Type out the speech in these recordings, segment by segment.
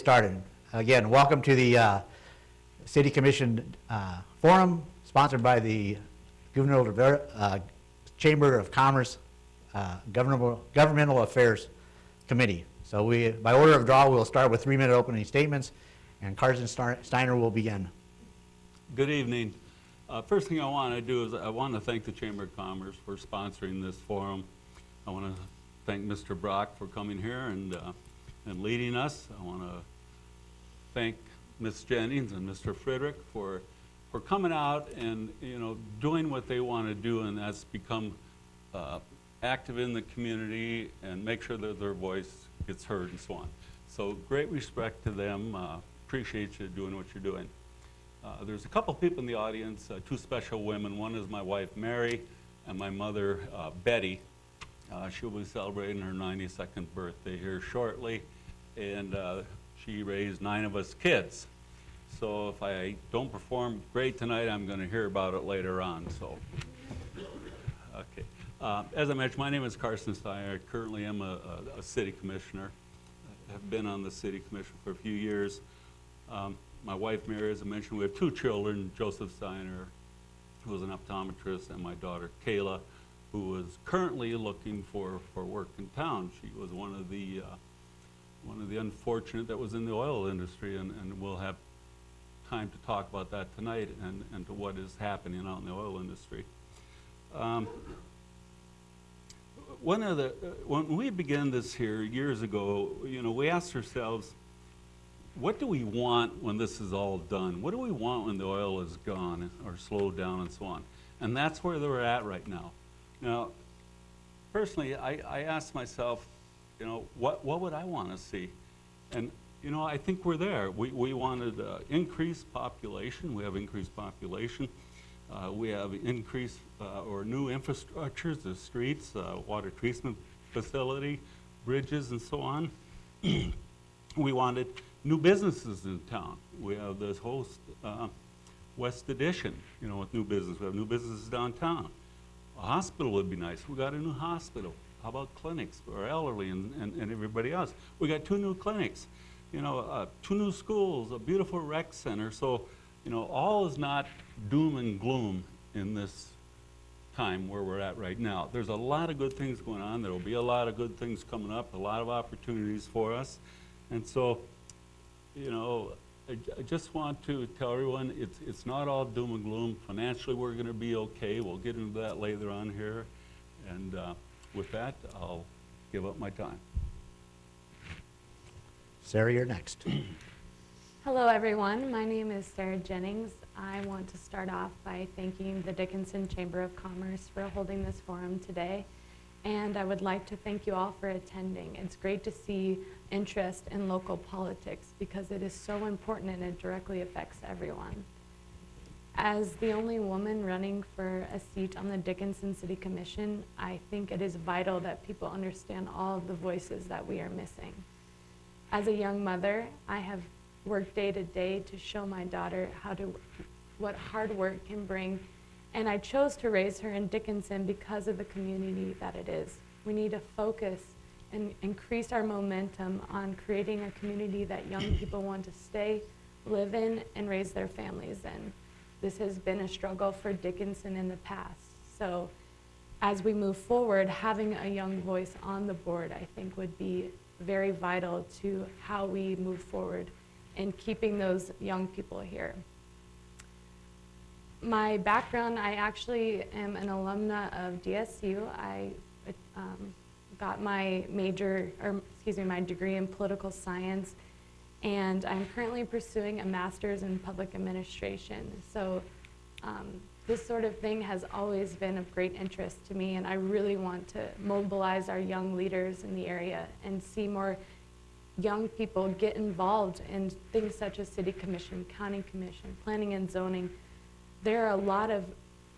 started. Again, welcome to the City Commission Forum, sponsored by the Chamber of Commerce Governmental Affairs Committee. So by order of draw, we'll start with 3-minute opening statements, and Carson Steiner will begin. Good evening. First thing I want to do is I want to thank the Chamber of Commerce for sponsoring this forum. I want to thank Mr. Brock for coming here and leading us. I want to thank Ms. Jennings and Mr. Friedrich for coming out and doing what they want to do, and that's become active in the community and make sure that their voice gets heard and so on. So great respect to them. Appreciate you doing what you're doing. There's a couple people in the audience, 2 special women. One is my wife, Mary, and my mother, Betty. She'll be celebrating her 92nd birthday here shortly, and she raised 9 of us kids. So if I don't perform great tonight, I'm going to hear about it later on. So, okay. As I mentioned, my name is Carson Steiner. I currently am a city commissioner. I have been on the city commission for a few years. My wife, Mary, as I mentioned, we have 2 children, Joseph Steiner, who is an optometrist, and my daughter, Kayla, who is currently looking for work in town. She was one of the unfortunate that was in the oil industry, and we'll have time to talk about that tonight and to what is happening out in the oil industry. When we began this here years ago, we asked ourselves, what do we want when this is all done? What do we want when the oil is gone or slowed down and so on? And that's where we're at right now. Now, personally, I asked myself, what would I want to see? And, I think we're there. We wanted increased population. We have increased population. We have increased or new infrastructures, the streets, water treatment facility, bridges, and so on. We wanted new businesses in town. We have this whole West Addition, with new business. We have new businesses downtown. A hospital would be nice. We got a new hospital. How about clinics for elderly and everybody else? We got 2 new clinics, 2 new schools, a beautiful rec center. So, all is not doom and gloom in this time where we're at right now. There's a lot of good things going on. There will be a lot of good things coming up, a lot of opportunities for us. And so, I just want to tell everyone it's not all doom and gloom. Financially, we're going to be okay. We'll get into that later on here. And with that, I'll give up my time. Sarah, you're next. Hello, everyone. My name is Sarah Jennings. I want to start off by thanking the Dickinson Chamber of Commerce for holding this forum today. And I would like to thank you all for attending. It's great to see interest in local politics because it is so important and it directly affects everyone. As the only woman running for a seat on the Dickinson City Commission, I think it is vital that people understand all of the voices that we are missing. As a young mother, I have worked day to day to show my daughter what hard work can bring. And I chose to raise her in Dickinson because of the community that it is. We need to focus and increase our momentum on creating a community that young people want to stay, live in, and raise their families in. This has been a struggle for Dickinson in the past. So as we move forward, having a young voice on the board, I think, would be very vital to how we move forward in keeping those young people here. My background, I actually am an alumna of DSU. I got my my degree in political science, and I'm currently pursuing a master's in public administration. So this sort of thing has always been of great interest to me, and I really want to mobilize our young leaders in the area and see more young people get involved in things such as city commission, county commission, planning and zoning. There are a lot of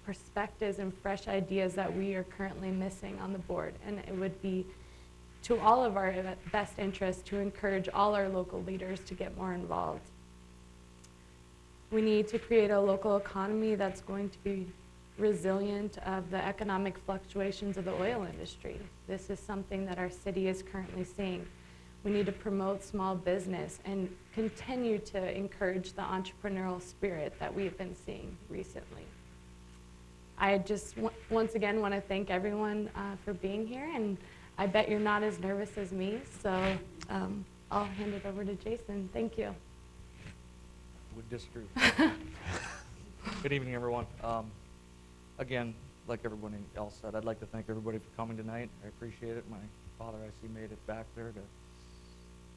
perspectives and fresh ideas that we are currently missing on the board, and it would be to all of our best interest to encourage all our local leaders to get more involved. We need to create a local economy that's going to be resilient of the economic fluctuations of the oil industry. This is something that our city is currently seeing. We need to promote small business and continue to encourage the entrepreneurial spirit that we've been seeing recently. I just once again want to thank everyone for being here, and I bet you're not as nervous as me, so I'll hand it over to Jason. Thank you. Would disagree. Good evening, everyone. Again, like everybody else said, I'd like to thank everybody for coming tonight. I appreciate it. My father, I see, made it back there to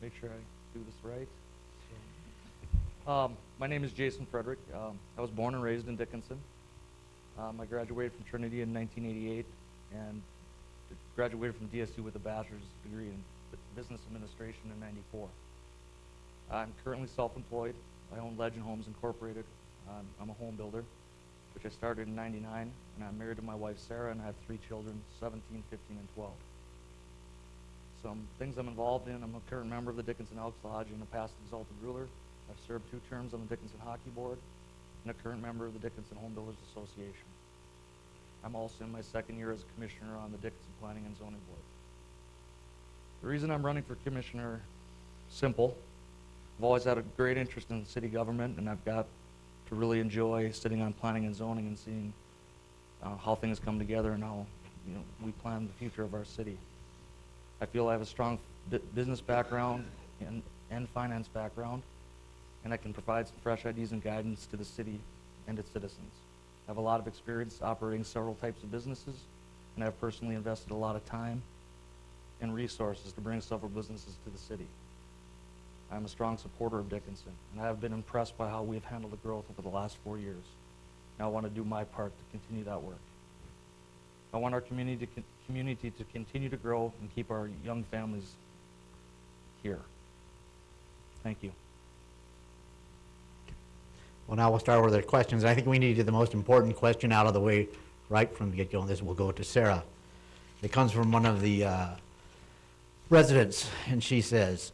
make sure I do this right. So, my name is Jason Frederick. I was born and raised in Dickinson. I graduated from Trinity in 1988 and graduated from DSU with a bachelor's degree in business administration in '94. I'm currently self-employed. I own Legend Homes Incorporated. I'm a home builder, which I started in '99, and I'm married to my wife Sarah, and I have 3 children, 17, 15, and 12. Some things I'm involved in: I'm a current member of the Dickinson Elks Lodge and a past exalted ruler. I've served 2 terms on the Dickinson Hockey Board and a current member of the Dickinson Home Builders Association. I'm also in my 2nd year as a commissioner on the Dickinson Planning and Zoning Board. The reason I'm running for commissioner, simple. I've always had a great interest in city government, and I've got to really enjoy sitting on planning and zoning and seeing how things come together and how we plan the future of our city. I feel I have a strong business background and finance background, and I can provide some fresh ideas and guidance to the city and its citizens. I have a lot of experience operating several types of businesses, and I've personally invested a lot of time and resources to bring several businesses to the city. I'm a strong supporter of Dickinson, and I have been impressed by how we've handled the growth over the last 4 years. And I want to do my part to continue that work. I want our community to continue to grow and keep our young families here. Thank you. Well, now we'll start with the questions. I think we need to get the most important question out of the way right from the get-go, and this will go to Sarah. It comes from one of the residents, and she says,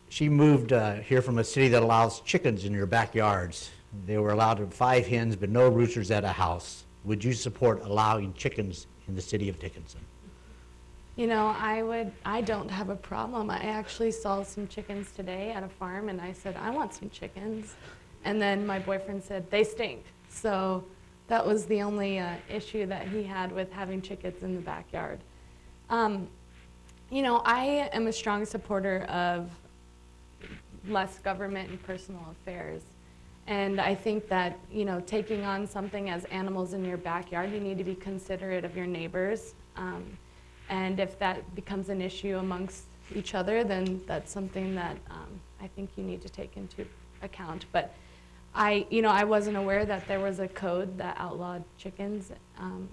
she moved here from a city that allows chickens in your backyards. They were allowed 5 hens, but no roosters at a house. Would you support allowing chickens in the city of Dickinson? You know, I don't have a problem. I actually saw some chickens today at a farm, and I said, I want some chickens. And then my boyfriend said, they stink. So that was the only issue that he had with having chickens in the backyard. You know, I am a strong supporter of less government and personal affairs. And I think that, you know, taking on something as animals in your backyard, you need to be considerate of your neighbors. And if that becomes an issue amongst each other, then that's something that I think you need to take into account. But you know, I wasn't aware that there was a code that outlawed chickens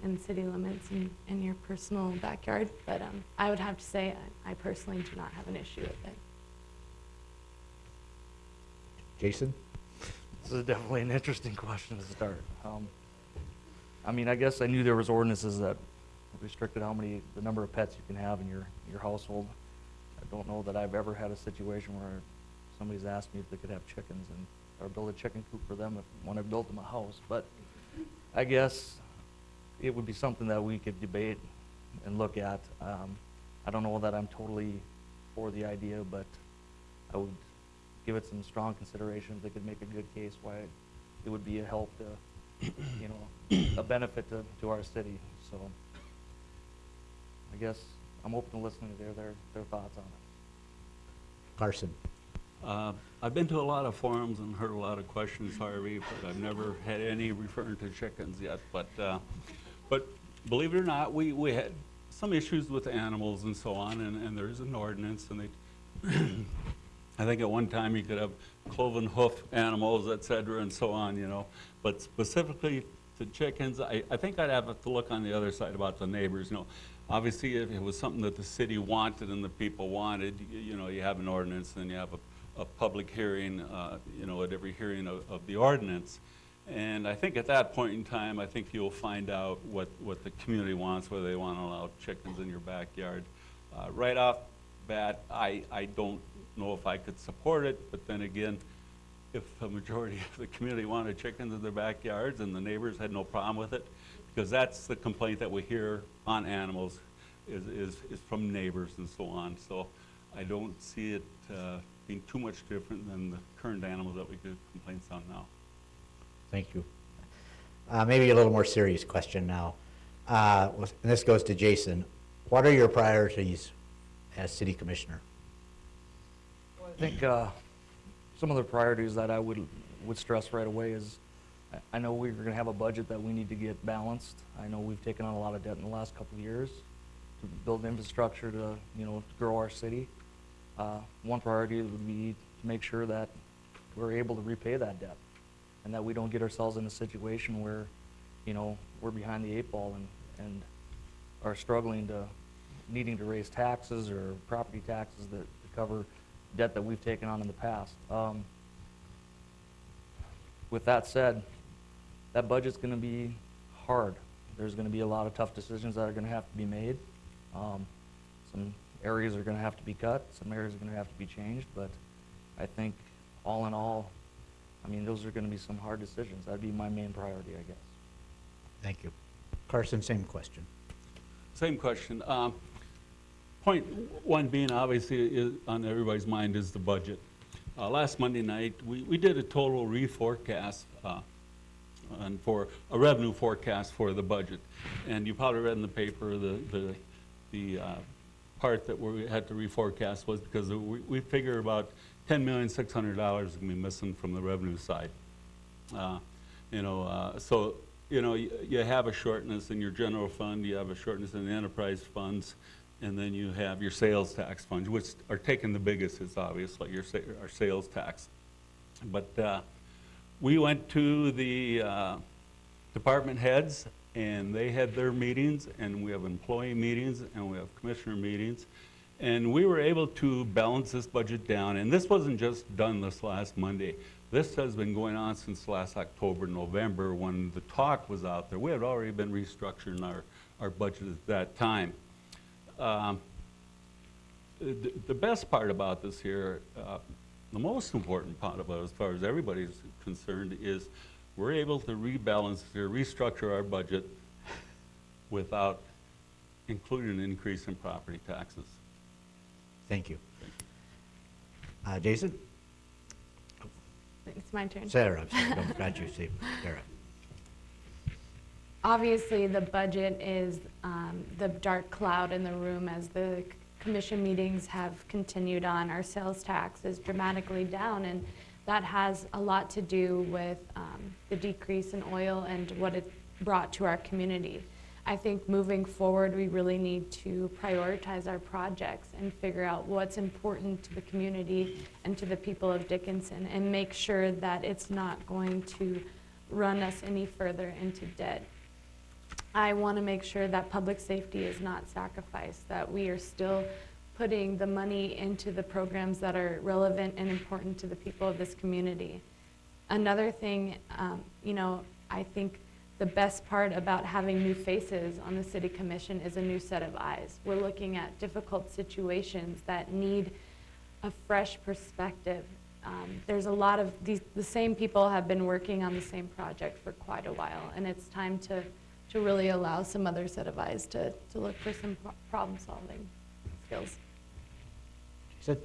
in city limits in your personal backyard. But I would have to say I personally do not have an issue with it. Jason? This is definitely an interesting question to start. I mean, I guess I knew there was ordinances that restricted the number of pets you can have in your household. I don't know that I've ever had a situation where somebody's asked me if they could have chickens or build a chicken coop for them when I built them a house. But I guess it would be something that we could debate and look at. I don't know that I'm totally for the idea, but I would give it some strong consideration if they could make a good case why it would be a help to, you know, a benefit to our city. So I guess I'm open to listening to their thoughts on it. Carson? I've been to a lot of forums and heard a lot of questions, Harvey, but I've never had any referring to chickens yet. But believe it or not, we had some issues with animals and so on, and there's an ordinance, and they I think at one time you could have cloven hoof animals, et cetera, and so on, you know. But specifically to chickens, I think I'd have to look on the other side about the neighbors, you know. Obviously, if it was something that the city wanted and the people wanted, you know, you have an ordinance and you have a public hearing, you know, at every hearing of the ordinance. And I think at that point in time, I think you'll find out what the community wants, whether they want to allow chickens in your backyard. Right off bat, I don't know if I could support it, but then again, if a majority of the community wanted chickens in their backyards and the neighbors had no problem with it, because that's the complaint that we hear on animals is from neighbors and so on. So I don't see it being too much different than the current animals that we get complaints on now. Thank you. Maybe a little more serious question now. And this goes to Jason. What are your priorities as city commissioner? I think some of the priorities that I would stress right away is I know we're going to have a budget that we need to get balanced. I know we've taken on a lot of debt in the last couple of years to build infrastructure to, to grow our city. One priority would be to make sure that we're able to repay that debt and that we don't get ourselves in a situation where, we're behind the 8 ball and are struggling to needing to raise taxes or property taxes to cover debt that we've taken on in the past. With that said, that budget's going to be hard. There's going to be a lot of tough decisions that are going to have to be made. Some areas are going to have to be cut. Some areas are going to have to be changed. But I think all in all, those are going to be some hard decisions. That'd be my main priority, I guess. Thank you. Carson, same question. Same question. Point one being obviously on everybody's mind is the budget. Last Monday night, we did a total reforecast and for a revenue forecast for the budget. And you probably read in the paper the part that we had to reforecast was because we figure about $10,600,000 is going to be missing from the revenue side. So you have a shortness in your general fund, you have a shortness in the enterprise funds, and then you have your sales tax funds, which are taking the biggest hits, obviously, our sales tax. But we went to the department heads, and they had their meetings, and we have employee meetings, and we have commissioner meetings, and we were able to balance this budget down. And this wasn't just done this last Monday. This has been going on since last October, November, when the talk was out there. We had already been restructuring our budget at that time. The best part about this here, the most important part about it as far as everybody's concerned, is we're able to rebalance or restructure our budget without including an increase in property taxes. Thank you. Jason? It's my turn. Sarah, don't forget you, see, Sarah. Obviously, the budget is the dark cloud in the room as the commission meetings have continued on. Our sales tax is dramatically down, and that has a lot to do with the decrease in oil and what it brought to our community. I think moving forward, we really need to prioritize our projects and figure out what's important to the community and to the people of Dickinson and make sure that it's not going to run us any further into debt. I want to make sure that public safety is not sacrificed, that we are still putting the money into the programs that are relevant and important to the people of this community. Another thing, I think the best part about having new faces on the City Commission is a new set of eyes. We're looking at difficult situations that need a fresh perspective. There's a lot of the same people have been working on the same project for quite a while, and it's time to really allow some other set of eyes to look for some problem-solving skills. Jason?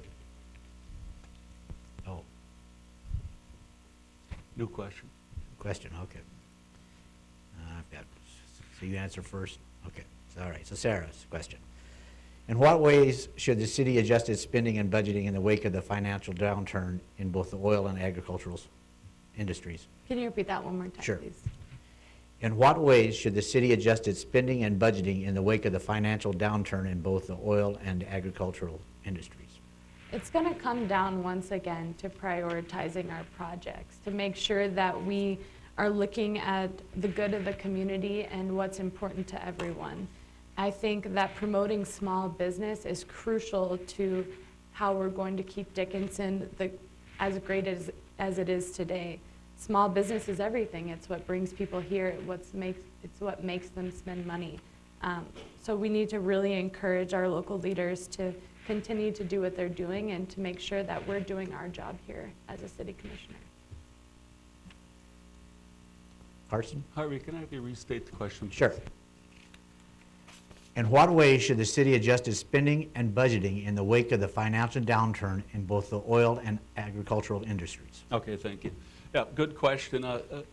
Oh, New question. question, okay. I've got, so you answer first? Okay, so, all right, so Sarah's question. In what ways should the city adjust its spending and budgeting in the wake of the financial downturn in both the oil and agricultural industries? Can you repeat that one more time, Sure. please? In what ways should the city adjust its spending and budgeting in the wake of the financial downturn in both the oil and agricultural industries? It's going to come down once again to prioritizing our projects, to make sure that we are looking at the good of the community and what's important to everyone. I think that promoting small business is crucial to how we're going to keep Dickinson as great as it is today. Small business is everything. It's what brings people here. It's what makes them spend money. So we need to really encourage our local leaders to continue to do what they're doing and to make sure that we're doing our job here as a city commissioner. Carson? Harvey, can I have you restate the question, please? Sure. In what ways should the city adjust its spending and budgeting in the wake of the financial downturn in both the oil and agricultural industries? Okay, thank you. Yeah, good question.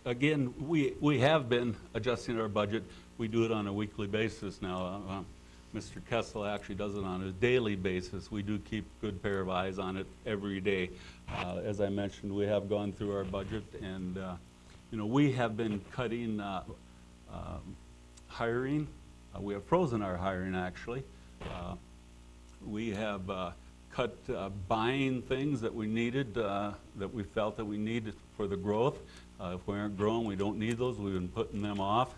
Again, we have been adjusting our budget. We do it on a weekly basis now. Mr. Kessel actually does it on a daily basis. We do keep a good pair of eyes on it every day. As I mentioned, we have gone through our budget, and we have been cutting hiring. We have frozen our hiring, actually. We have cut buying things that we needed, that we felt that we needed for the growth. If we aren't growing, we don't need those. We've been putting them off.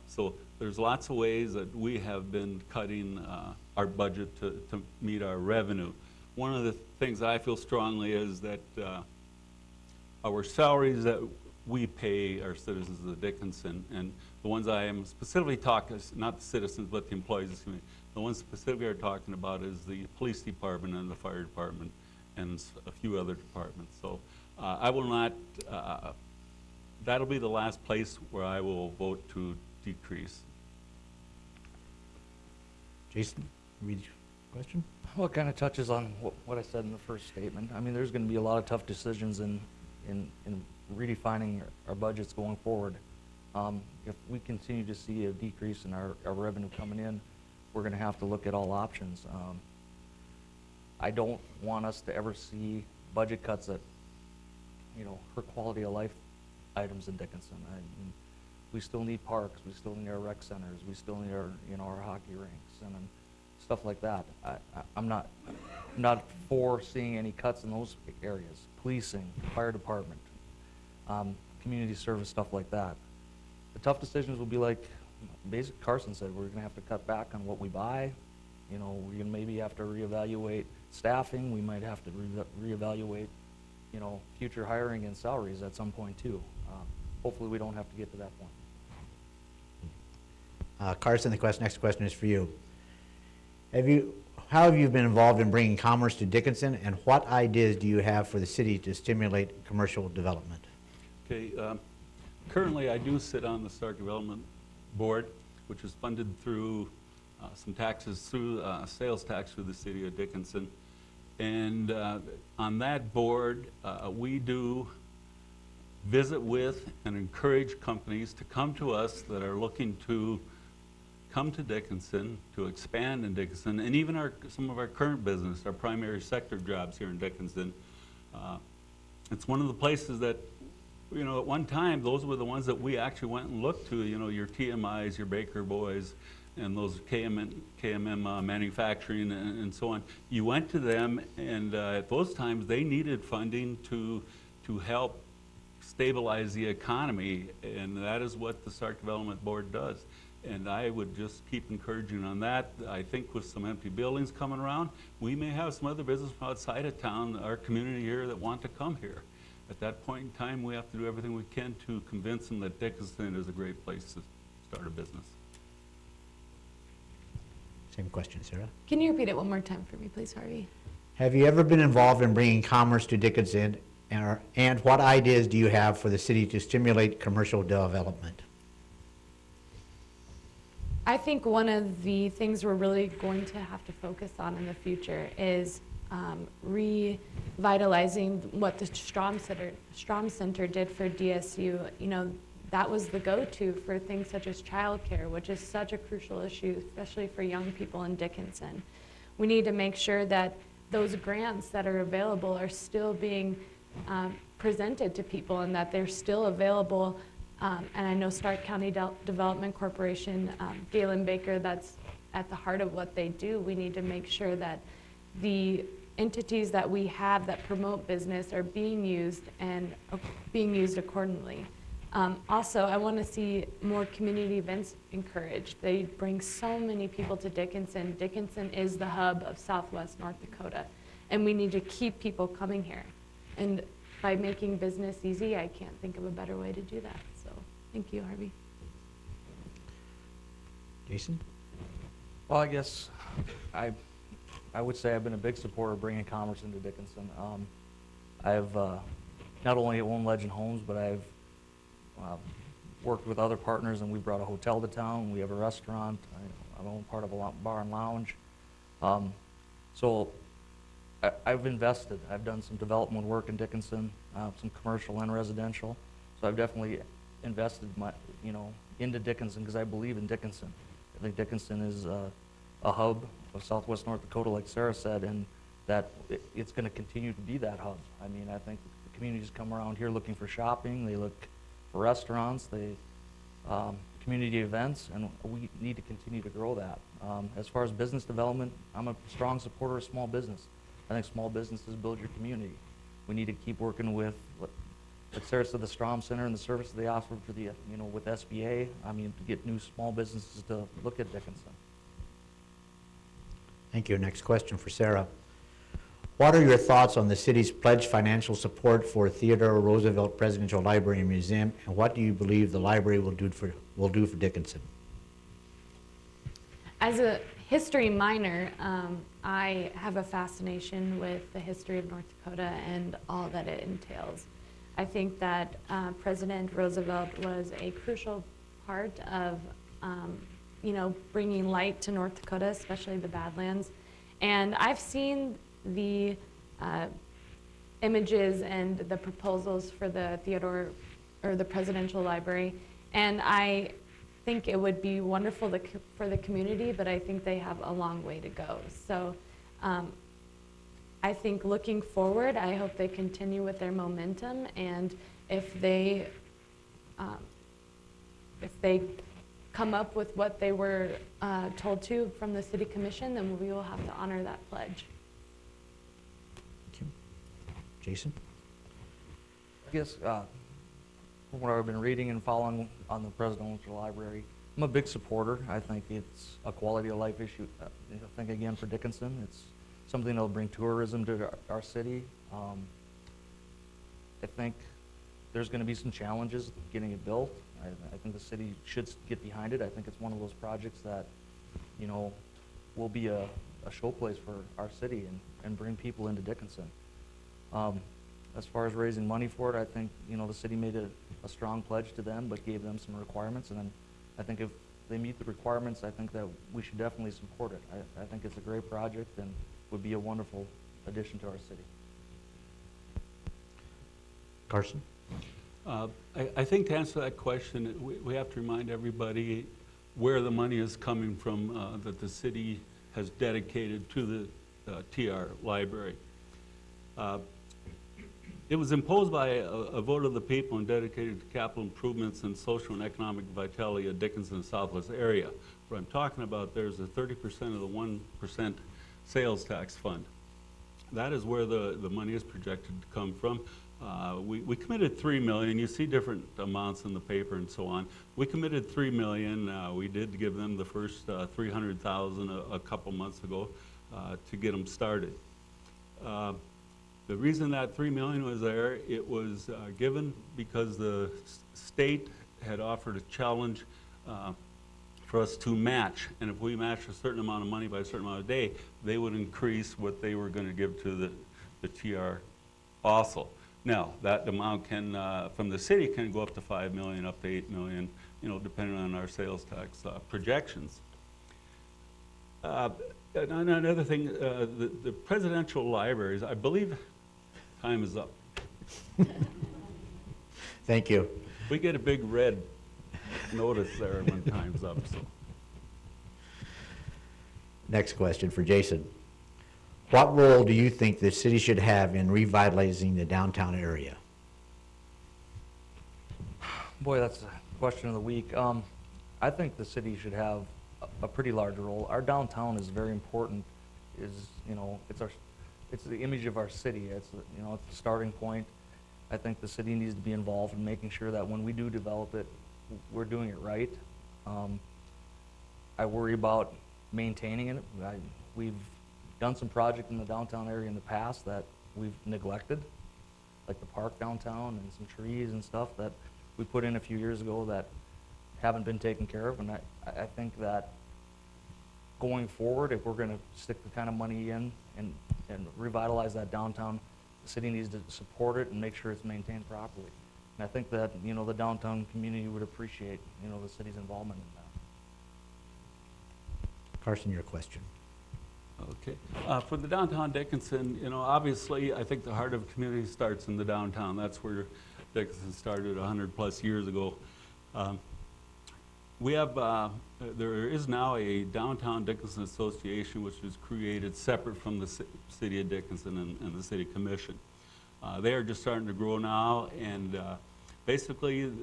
So there's lots of ways that we have been cutting our budget to meet our revenue. One of the things I feel strongly is that our salaries that we pay our citizens of Dickinson, and the ones I am specifically talking, not the citizens, but the employees, excuse me, the ones specifically I'm talking about is the police department and the fire department and a few other departments. So I will not, that'll be the last place where I will vote to decrease. Jason, read your question. Well, it kind of touches on what I said in the first statement. I mean, there's going to be a lot of tough decisions in redefining our budgets going forward. If we continue to see a decrease in our revenue coming in, we're going to have to look at all options. I don't want us to ever see budget cuts that, hurt quality of life items in Dickinson. I mean, we still need parks, we still need our rec centers, we still need our, our hockey rinks and stuff like that. I'm not for seeing any cuts in those areas. Policing, fire department, community service, stuff like that. The tough decisions will be like basic Carson said, we're gonna have to cut back on what we buy. We're gonna maybe have to reevaluate staffing. We might have to reevaluate, future hiring and salaries at some point too. Hopefully we don't have to get to that point. Carson, next question is for you. How have you been involved in bringing commerce to Dickinson, and what ideas do you have for the city to stimulate commercial development? Okay, currently I do sit on the Stark Development Board, which is funded through some taxes through sales tax through the city of Dickinson. And on that board, we do visit with and encourage companies to come to us that are looking to come to Dickinson, to expand in Dickinson, and even some of our current business, our primary sector jobs here in Dickinson. It's one of the places that, at one time, those were the ones that we actually went and looked to, your TMIs, your Baker Boys, and those KMM manufacturing and so on. You went to them, and at those times, they needed funding to help stabilize the economy, and that is what the Stark Development Board does. And I would just keep encouraging on that. I think with some empty buildings coming around, we may have some other business from outside of town, our community here, that want to come here. At that point in time, we have to do everything we can to convince them that Dickinson is a great place to start a business. Same question, Sarah. Can you repeat it one more time for me, please, Harvey? Have you ever been involved in bringing commerce to Dickinson, and what ideas do you have for the city to stimulate commercial development? I think one of the things we're really going to have to focus on in the future is revitalizing what the Strom Center did for DSU. That was the go-to for things such as childcare, which is such a crucial issue, especially for young people in Dickinson. We need to make sure that those grants that are available are still being presented to people and that they're still available. And I know Stark County Development Corporation, Galen Baker, that's at the heart of what they do. We need to make sure that the entities that we have that promote business are being used and being used accordingly. Also, I want to see more community events encouraged. They bring so many people to Dickinson. Dickinson is the hub of Southwest North Dakota, and we need to keep people coming here. And by making business easy, I can't think of a better way to do that. So, thank you, Harvey. Jason? Well, I guess I would say I've been a big supporter of bringing commerce into Dickinson. I've not only owned Legend Homes, but I've worked with other partners, and we brought a hotel to town. We have a restaurant. I own part of a bar and lounge. So I've invested. I've done some development work in Dickinson, some commercial and residential. So I've definitely invested into Dickinson because I believe in Dickinson. I think Dickinson is a hub of Southwest North Dakota, like Sarah said, and that it's going to continue to be that hub. I mean, I think the communities come around here looking for shopping, they look for restaurants, community events, and we need to continue to grow that. As far as business development, I'm a strong supporter of small business. I think small businesses build your community. We need to keep working with, like Sarah said, the Strom Center and the service they offer for the, with SBA. I mean, to get new small businesses to look at Dickinson. Thank you. Next question for Sarah. What are your thoughts on the city's pledged financial support for Theodore Roosevelt Presidential Library and Museum, and what do you believe the library will do for Dickinson? As a history minor, I have a fascination with the history of North Dakota and all that it entails. I think that President Roosevelt was a crucial part of, bringing light to North Dakota, especially the Badlands. And I've seen the images and the proposals for the Theodore, or the Presidential Library, and I think it would be wonderful for the community, but I think they have a long way to go. So I think looking forward, I hope they continue with their momentum, and if they come up with what they were told to from the City Commission, then we will have to honor that pledge. Thank you. Jason? I guess from what I've been reading and following on the Presidential Library, I'm a big supporter. I think it's a quality of life issue. I think, again, for Dickinson, it's something that'll bring tourism to our city. I think there's going to be some challenges getting it built. I think the city should get behind it. I think it's one of those projects that, will be a showplace for our city and bring people into Dickinson. As far as raising money for it, I think, the city made a strong pledge to them, but gave them some requirements. And then I think if they meet the requirements, I think that we should definitely support it. I think it's a great project and would be a wonderful addition to our city. Carson? I think to answer that question, we have to remind everybody where the money is coming from that the city has dedicated to the TR library. It was imposed by a vote of the people and dedicated to capital improvements and social and economic vitality of Dickinson and Southwest area. What I'm talking about, there's a 30% of the 1% sales tax fund. That is where the money is projected to come from. We committed $3 million. You see different amounts in the paper and so on. We committed $3 million. We did give them the first $300,000 a couple months ago to get them started. The reason that $3 million was there, it was given because the state had offered a challenge for us to match, and if we matched a certain amount of money by a certain amount of day, they would increase what they were going to give to the TR also. Now, that amount can, from the city, can go up to $5 million, up to $8 million, depending on our sales tax projections. Another thing, the presidential libraries, I believe time is up. Thank you. We get a big red notice there when time's up. So. Next question for Jason. What role do you think the city should have in revitalizing the downtown area? Boy, that's a question of the week. I think the city should have a pretty large role. Our downtown is very important. It's the image of our city. It's it's the starting point. I think the city needs to be involved in making sure that when we do develop it, we're doing it right. I worry about maintaining it. We've done some projects in the downtown area in the past that we've neglected, like the park downtown and some trees and stuff that we put in a few years ago that haven't been taken care of. And I think that going forward, if we're going to stick the kind of money in and revitalize that downtown, the city needs to support it and make sure it's maintained properly. And I think that the downtown community would appreciate the city's involvement in that. Carson, your question. Okay. For the downtown Dickinson, you know, obviously, I think the heart of community starts in the downtown. That's where Dickinson started 100+ years ago. We have, there is now a Downtown Dickinson Association, which was created separate from the City of Dickinson and the City Commission. They are just starting to grow now, and basically,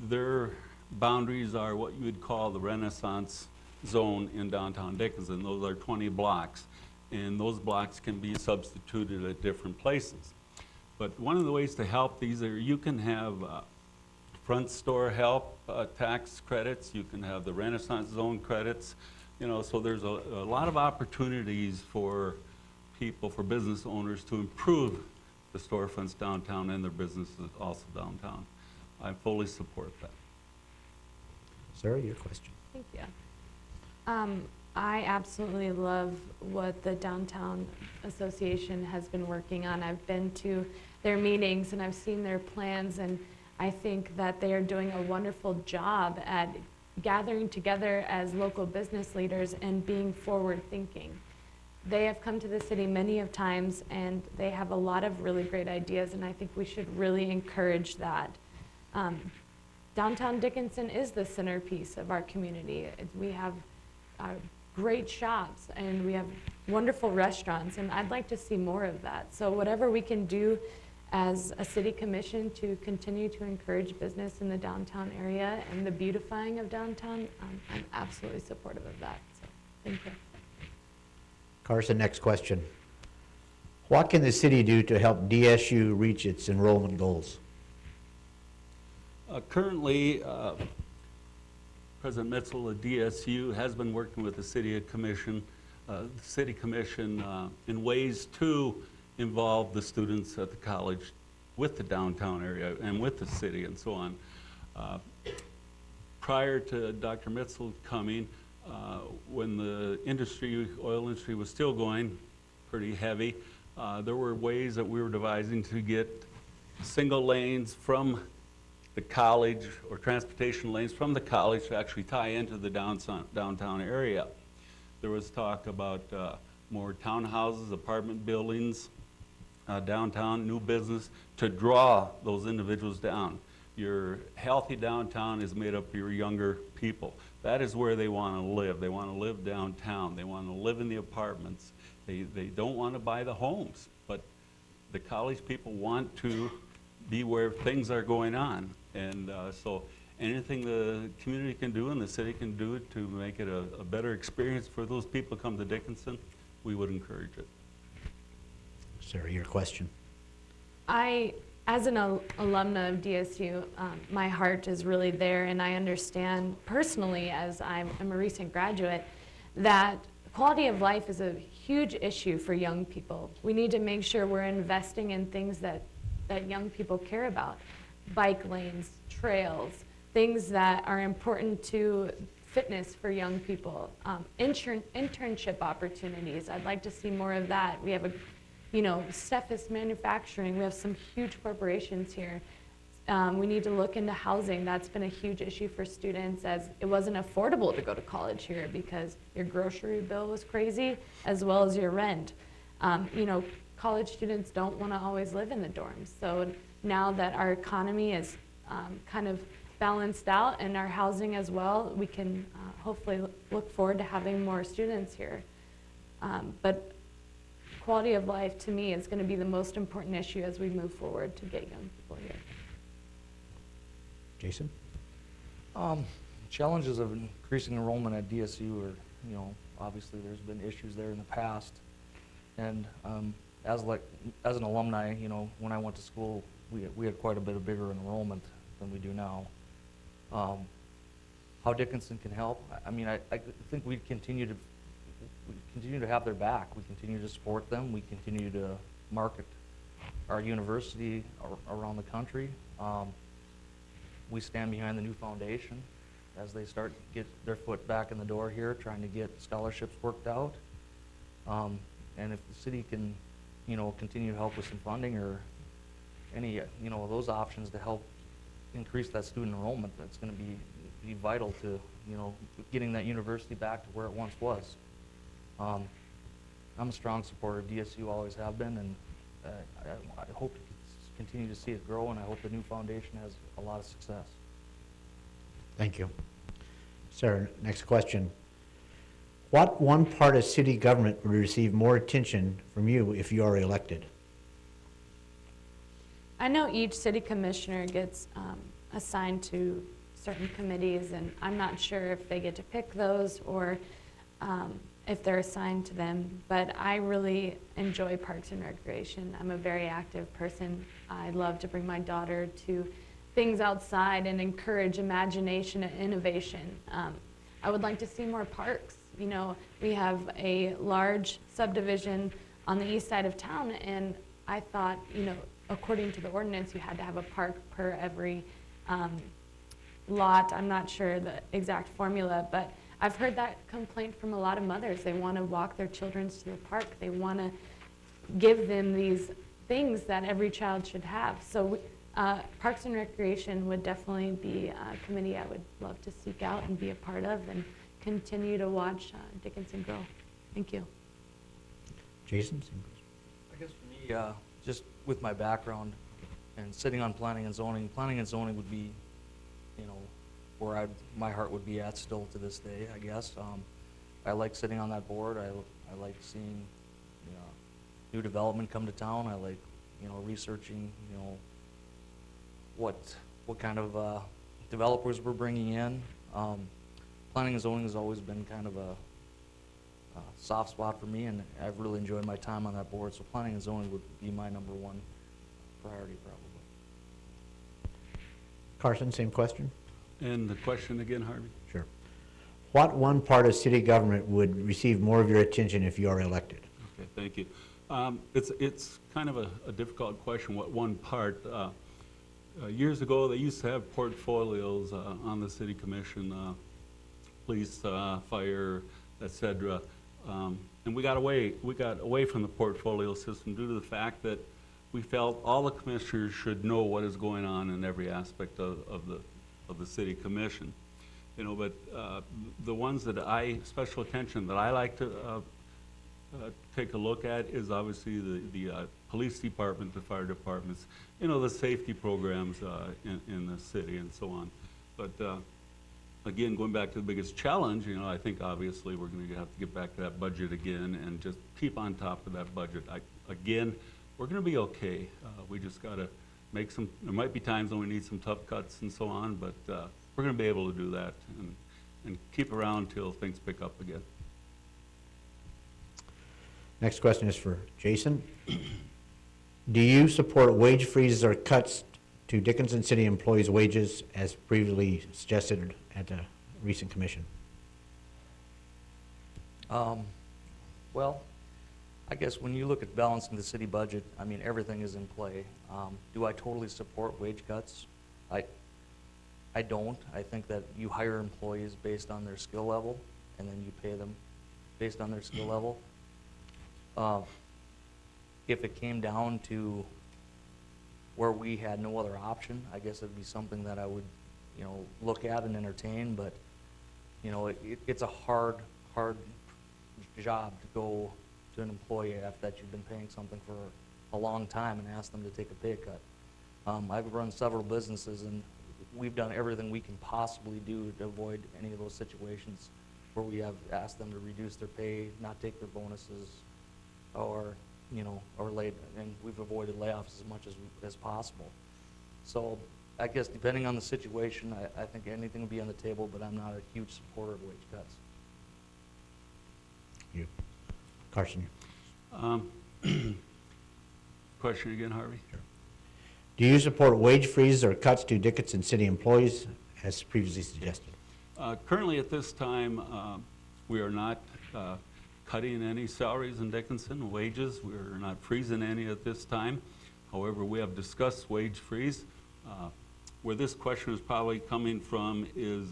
their boundaries are what you would call the Renaissance zone in downtown Dickinson. Those are 20 blocks, and those blocks can be substituted at different places. But one of the ways to help these are you can have front store help tax credits, you can have the Renaissance zone credits, you know, so there's a lot of opportunities for people, for business owners to improve the storefronts downtown and their businesses also downtown. I fully support that. Sarah, your question. Thank you. I absolutely love what the Downtown Association has been working on. I've been to their meetings and I've seen their plans, and I think that they are doing a wonderful job at gathering together as local business leaders and being forward-thinking. They have come to the city many of times, and they have a lot of really great ideas, and I think we should really encourage that. Downtown Dickinson is the centerpiece of our community. We have great shops, and we have wonderful restaurants, and I'd like to see more of that. So whatever we can do as a city commission to continue to encourage business in the downtown area and the beautifying of downtown, I'm absolutely supportive of that. So thank you. Carson, next question. What can the city do to help DSU reach its enrollment goals? Currently, President Mitchell of DSU has been working with the City Commission in ways to involve the students at the college with the downtown area and with the city and so on. Prior to Dr. Mitchell coming, when the oil industry was still going pretty heavy, there were ways that we were devising to get single lanes from the college, or transportation lanes from the college, to actually tie into the downtown area. There was talk about more townhouses, apartment buildings, downtown, new business, to draw those individuals down. Your healthy downtown is made up of your younger people. That is where they want to live. They want to live downtown. They want to live in the apartments. They don't want to buy the homes, but the college people want to be where things are going on. And so anything the community can do and the city can do to make it a better experience for those people who come to Dickinson, we would encourage it. Sarah, your question. As an alumna of DSU, my heart is really there, and I understand personally, as I'm a recent graduate, that quality of life is a huge issue for young people. We need to make sure we're investing in things that young people care about. Bike lanes, trails, things that are important to fitness for young people, internship opportunities. I'd like to see more of that. We have Cephas Manufacturing, we have some huge corporations here. We need to look into housing. That's been a huge issue for students, as it wasn't affordable to go to college here because your grocery bill was crazy, as well as your rent. College students don't want to always live in the dorms. So now that our economy is kind of balanced out and our housing as well, we can hopefully look forward to having more students here. But quality of life, to me, is going to be the most important issue as we move forward to get young people here. Jason? Challenges of increasing enrollment at DSU are, obviously there's been issues there in the past. And as an alumni, when I went to school, we had quite a bit of bigger enrollment than we do now. How Dickinson can help? I think we continue to have their back. We continue to support them. We continue to market our university around the country. We stand behind the new foundation as they start to get their foot back in the door here, trying to get scholarships worked out. And if the city can, continue to help with some funding or any, those options to help increase that student enrollment, that's going to be be vital to, you know, getting that university back to where it once was. I'm a strong supporter of DSU, always have been, and I hope to continue to see it grow, and I hope the new foundation has a lot of success. Thank you. Sarah, next question. What one part of city government would receive more attention from you if you are elected? I know each city commissioner gets assigned to certain committees, and I'm not sure if they get to pick those or if they're assigned to them, but I really enjoy Parks and Recreation. I'm a very active person. I love to bring my daughter to things outside and encourage imagination and innovation. I would like to see more parks. You know, we have a large subdivision on the east side of town, and I thought, you know, according to the ordinance, you had to have a park per every lot. I'm not sure the exact formula, but I've heard that complaint from a lot of mothers. They want to walk their children to the park. They want to give them these things that every child should have. So Parks and Recreation would definitely be a committee I would love to seek out and be a part of and continue to watch Dickinson grow. Thank you. Jason? I guess for me, just with my background and sitting on planning and zoning would be, you know, where my heart would be at still to this day, I guess. I like sitting on that board. I like seeing, you know, new development come to town. I like, you know, researching, you know, what kind of developers we're bringing in. Planning and zoning has always been kind of a soft spot for me, and I've really enjoyed my time on that board. So planning and zoning would be my number one priority, probably. Carson, same question? And the question again, Harvey? Sure. What one part of city government would receive more of your attention if you are elected? Okay, thank you. It's kind of a difficult question, what one part. Years ago, they used to have portfolios on the city commission, police, fire, etc. And we got away from the portfolio system due to the fact that we felt all the commissioners should know what is going on in every aspect of the city commission. You know, but the ones that special attention that I like to take a look at is obviously the police department, the fire departments, you know, the safety programs in the city and so on. But again, going back to the biggest challenge, you know, I think obviously we're going to have to get back to that budget again and just keep on top of that budget. Again, we're going to be okay. We just got to make some, there might be times when we need some tough cuts and so on, but we're going to be able to do that and keep around till things pick up again. Next question is for Jason. Do you support wage freezes or cuts to Dickinson City employees' wages as previously suggested at the recent commission? Well, I guess when you look at balancing the city budget, I mean, everything is in play. Do I totally support wage cuts? I don't. I think that you hire employees based on their skill level, and then you pay them based on their skill level. If it came down to where we had no other option, I guess it'd be something that I would, you know, look at and entertain. But, you know, it's a hard job to go to an employee after that you've been paying something for a long time and ask them to take a pay cut. I've run several businesses, and we've done everything we can possibly do to avoid any of those situations where we have asked them to reduce their pay, not take their bonuses, or, you know, or and we've avoided layoffs as much as possible. So I guess depending on the situation, I think anything would be on the table, but I'm not a huge supporter of wage cuts. You. Carson. Question again, Harvey? Sure. Do you support wage freezes or cuts to Dickinson City employees as previously suggested? Currently at this time, we are not cutting any salaries in Dickinson, wages. We're not freezing any at this time. However, we have discussed wage freeze. Where this question is probably coming from is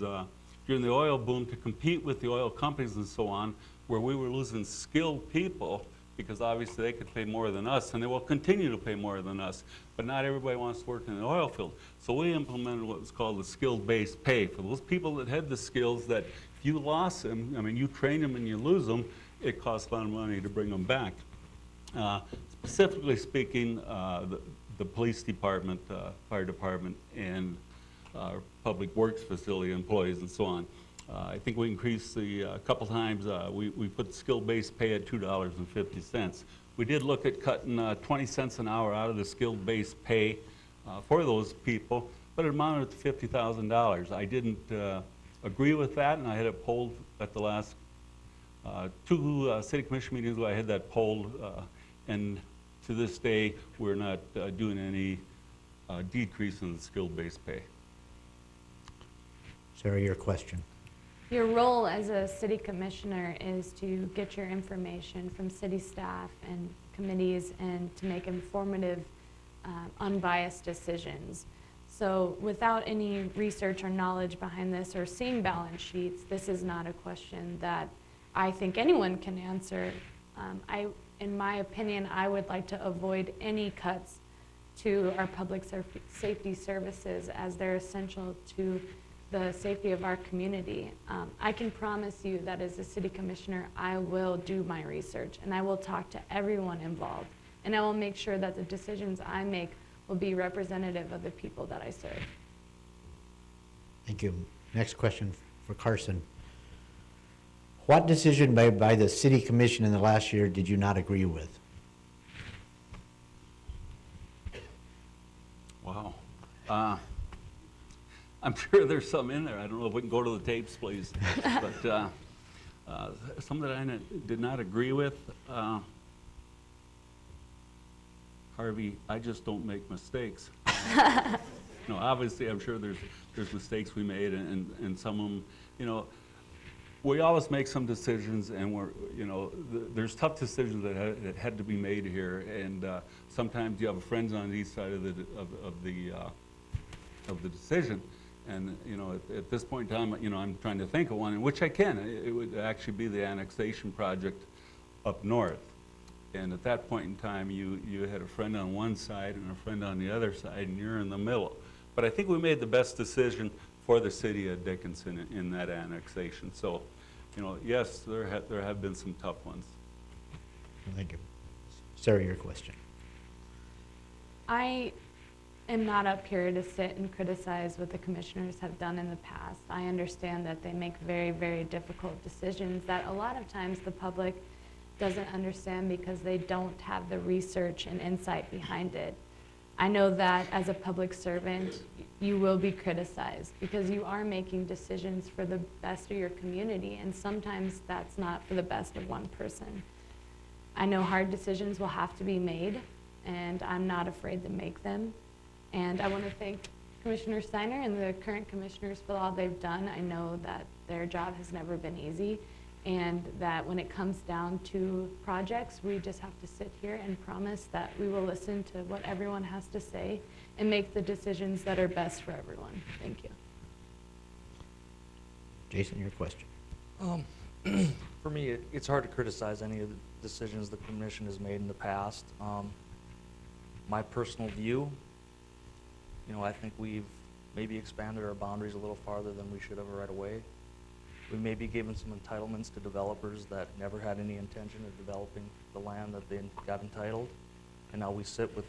during the oil boom, to compete with the oil companies and so on, where we were losing skilled people, because obviously they could pay more than us, and they will continue to pay more than us. But not everybody wants to work in the oil field. So we implemented what was called the skill-based pay. For those people that had the skills that if you lost them, I mean, you train them and you lose them, it costs a lot of money to bring them back. Specifically speaking, the police department, fire department, and public works facility employees and so on. I think we increased a couple times, we put skill-based pay at $2.50. We did look at cutting 20 cents an hour out of the skill-based pay for those people, but it amounted to $50,000. I didn't agree with that, and I had it polled at the last two city commission meetings where I had that polled, and to this day, we're not doing any decrease in the skill-based pay. Sarah, your question. Your role as a city commissioner is to get your information from city staff and committees and to make informative, unbiased decisions. So without any research or knowledge behind this or seeing balance sheets, this is not a question that I think anyone can answer. In my opinion, I would like to avoid any cuts to our public safety services as they're essential to the safety of our community. I can promise you that as a city commissioner, I will do my research and I will talk to everyone involved, and I will make sure that the decisions I make will be representative of the people that I serve. Thank you. Next question for Carson. What decision by the city commission in the last year did you not agree with? Wow. I'm sure there's some in there. I don't know if we can go to the tapes, please. But some that I did not agree with. Harvey, I just don't make mistakes. No, obviously, I'm sure there's mistakes we made, and some of them, you know, we always make some decisions, and there's tough decisions that had to be made here, and sometimes you have friends on each side of the decision. And at this point in time, I'm trying to think of one in which I can. It would actually be the annexation project up north. And at that point in time, you had a friend on one side and a friend on the other side, and you're in the middle. But I think we made the best decision for the city of Dickinson in that annexation. So, yes, there have been some tough ones. Thank you. Sarah, your question. I am not up here to sit and criticize what the commissioners have done in the past. I understand that they make very, very difficult decisions that a lot of times the public doesn't understand because they don't have the research and insight behind it. I know that as a public servant, you will be criticized because you are making decisions for the best of your community, and sometimes that's not for the best of one person. I know hard decisions will have to be made, and I'm not afraid to make them. And I want to thank Commissioner Steiner and the current commissioners for all they've done. I know that their job has never been easy, and that when it comes down to projects, we just have to sit here and promise that we will listen to what everyone has to say and make the decisions that are best for everyone. Thank you. Jason, your question. For me, it's hard to criticize any of the decisions the commission has made in the past. My personal view, I think we've maybe expanded our boundaries a little farther than we should have right away. We may be giving some entitlements to developers that never had any intention of developing the land that they got entitled. And now we sit with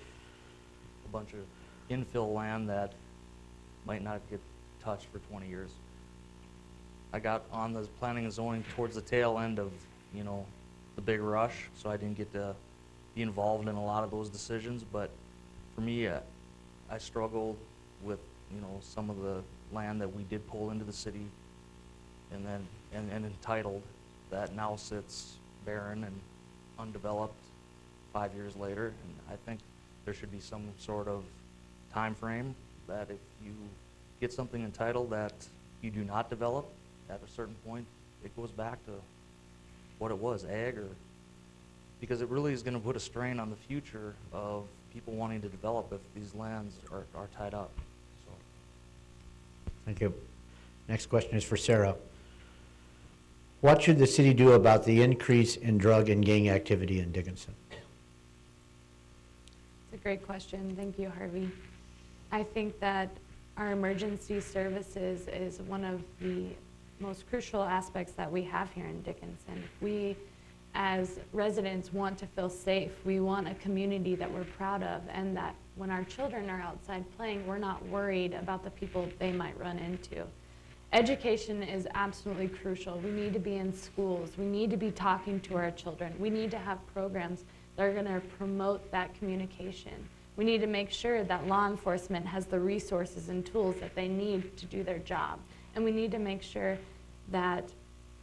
a bunch of infill land that might not get touched for 20 years. I got on the planning and zoning towards the tail end of, the big rush, so I didn't get to be involved in a lot of those decisions. But for me, I struggled with, some of the land that we did pull into the city and entitled that now sits barren and undeveloped 5 years later. And I think there should be some sort of time frame that if you get something entitled that you do not develop, at a certain point, it goes back to what it was, ag, or because it really is going to put a strain on the future of people wanting to develop if these lands are tied up. So. Thank you. Next question is for Sarah. What should the city do about the increase in drug and gang activity in Dickinson? It's a great question. Thank you, Harvey. I think that our emergency services is one of the most crucial aspects that we have here in Dickinson. We, as residents, want to feel safe. We want a community that we're proud of, and that when our children are outside playing, we're not worried about the people they might run into. Education is absolutely crucial. We need to be in schools. We need to be talking to our children. We need to have programs that are going to promote that communication. We need to make sure that law enforcement has the resources and tools that they need to do their job. And we need to make sure that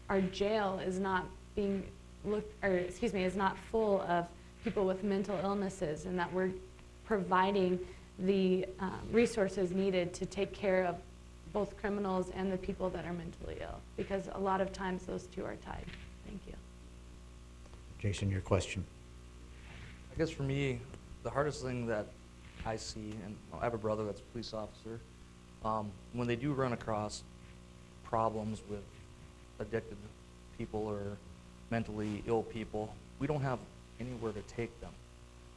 our jail is not being is not full of people with mental illnesses, and that we're providing the resources needed to take care of both criminals and the people that are mentally ill, because a lot of times those two are tied. Thank you. Jason, your question. I guess for me, the hardest thing that I see, and I have a brother that's a police officer, when they do run across problems with addicted people or mentally ill people, we don't have anywhere to take them.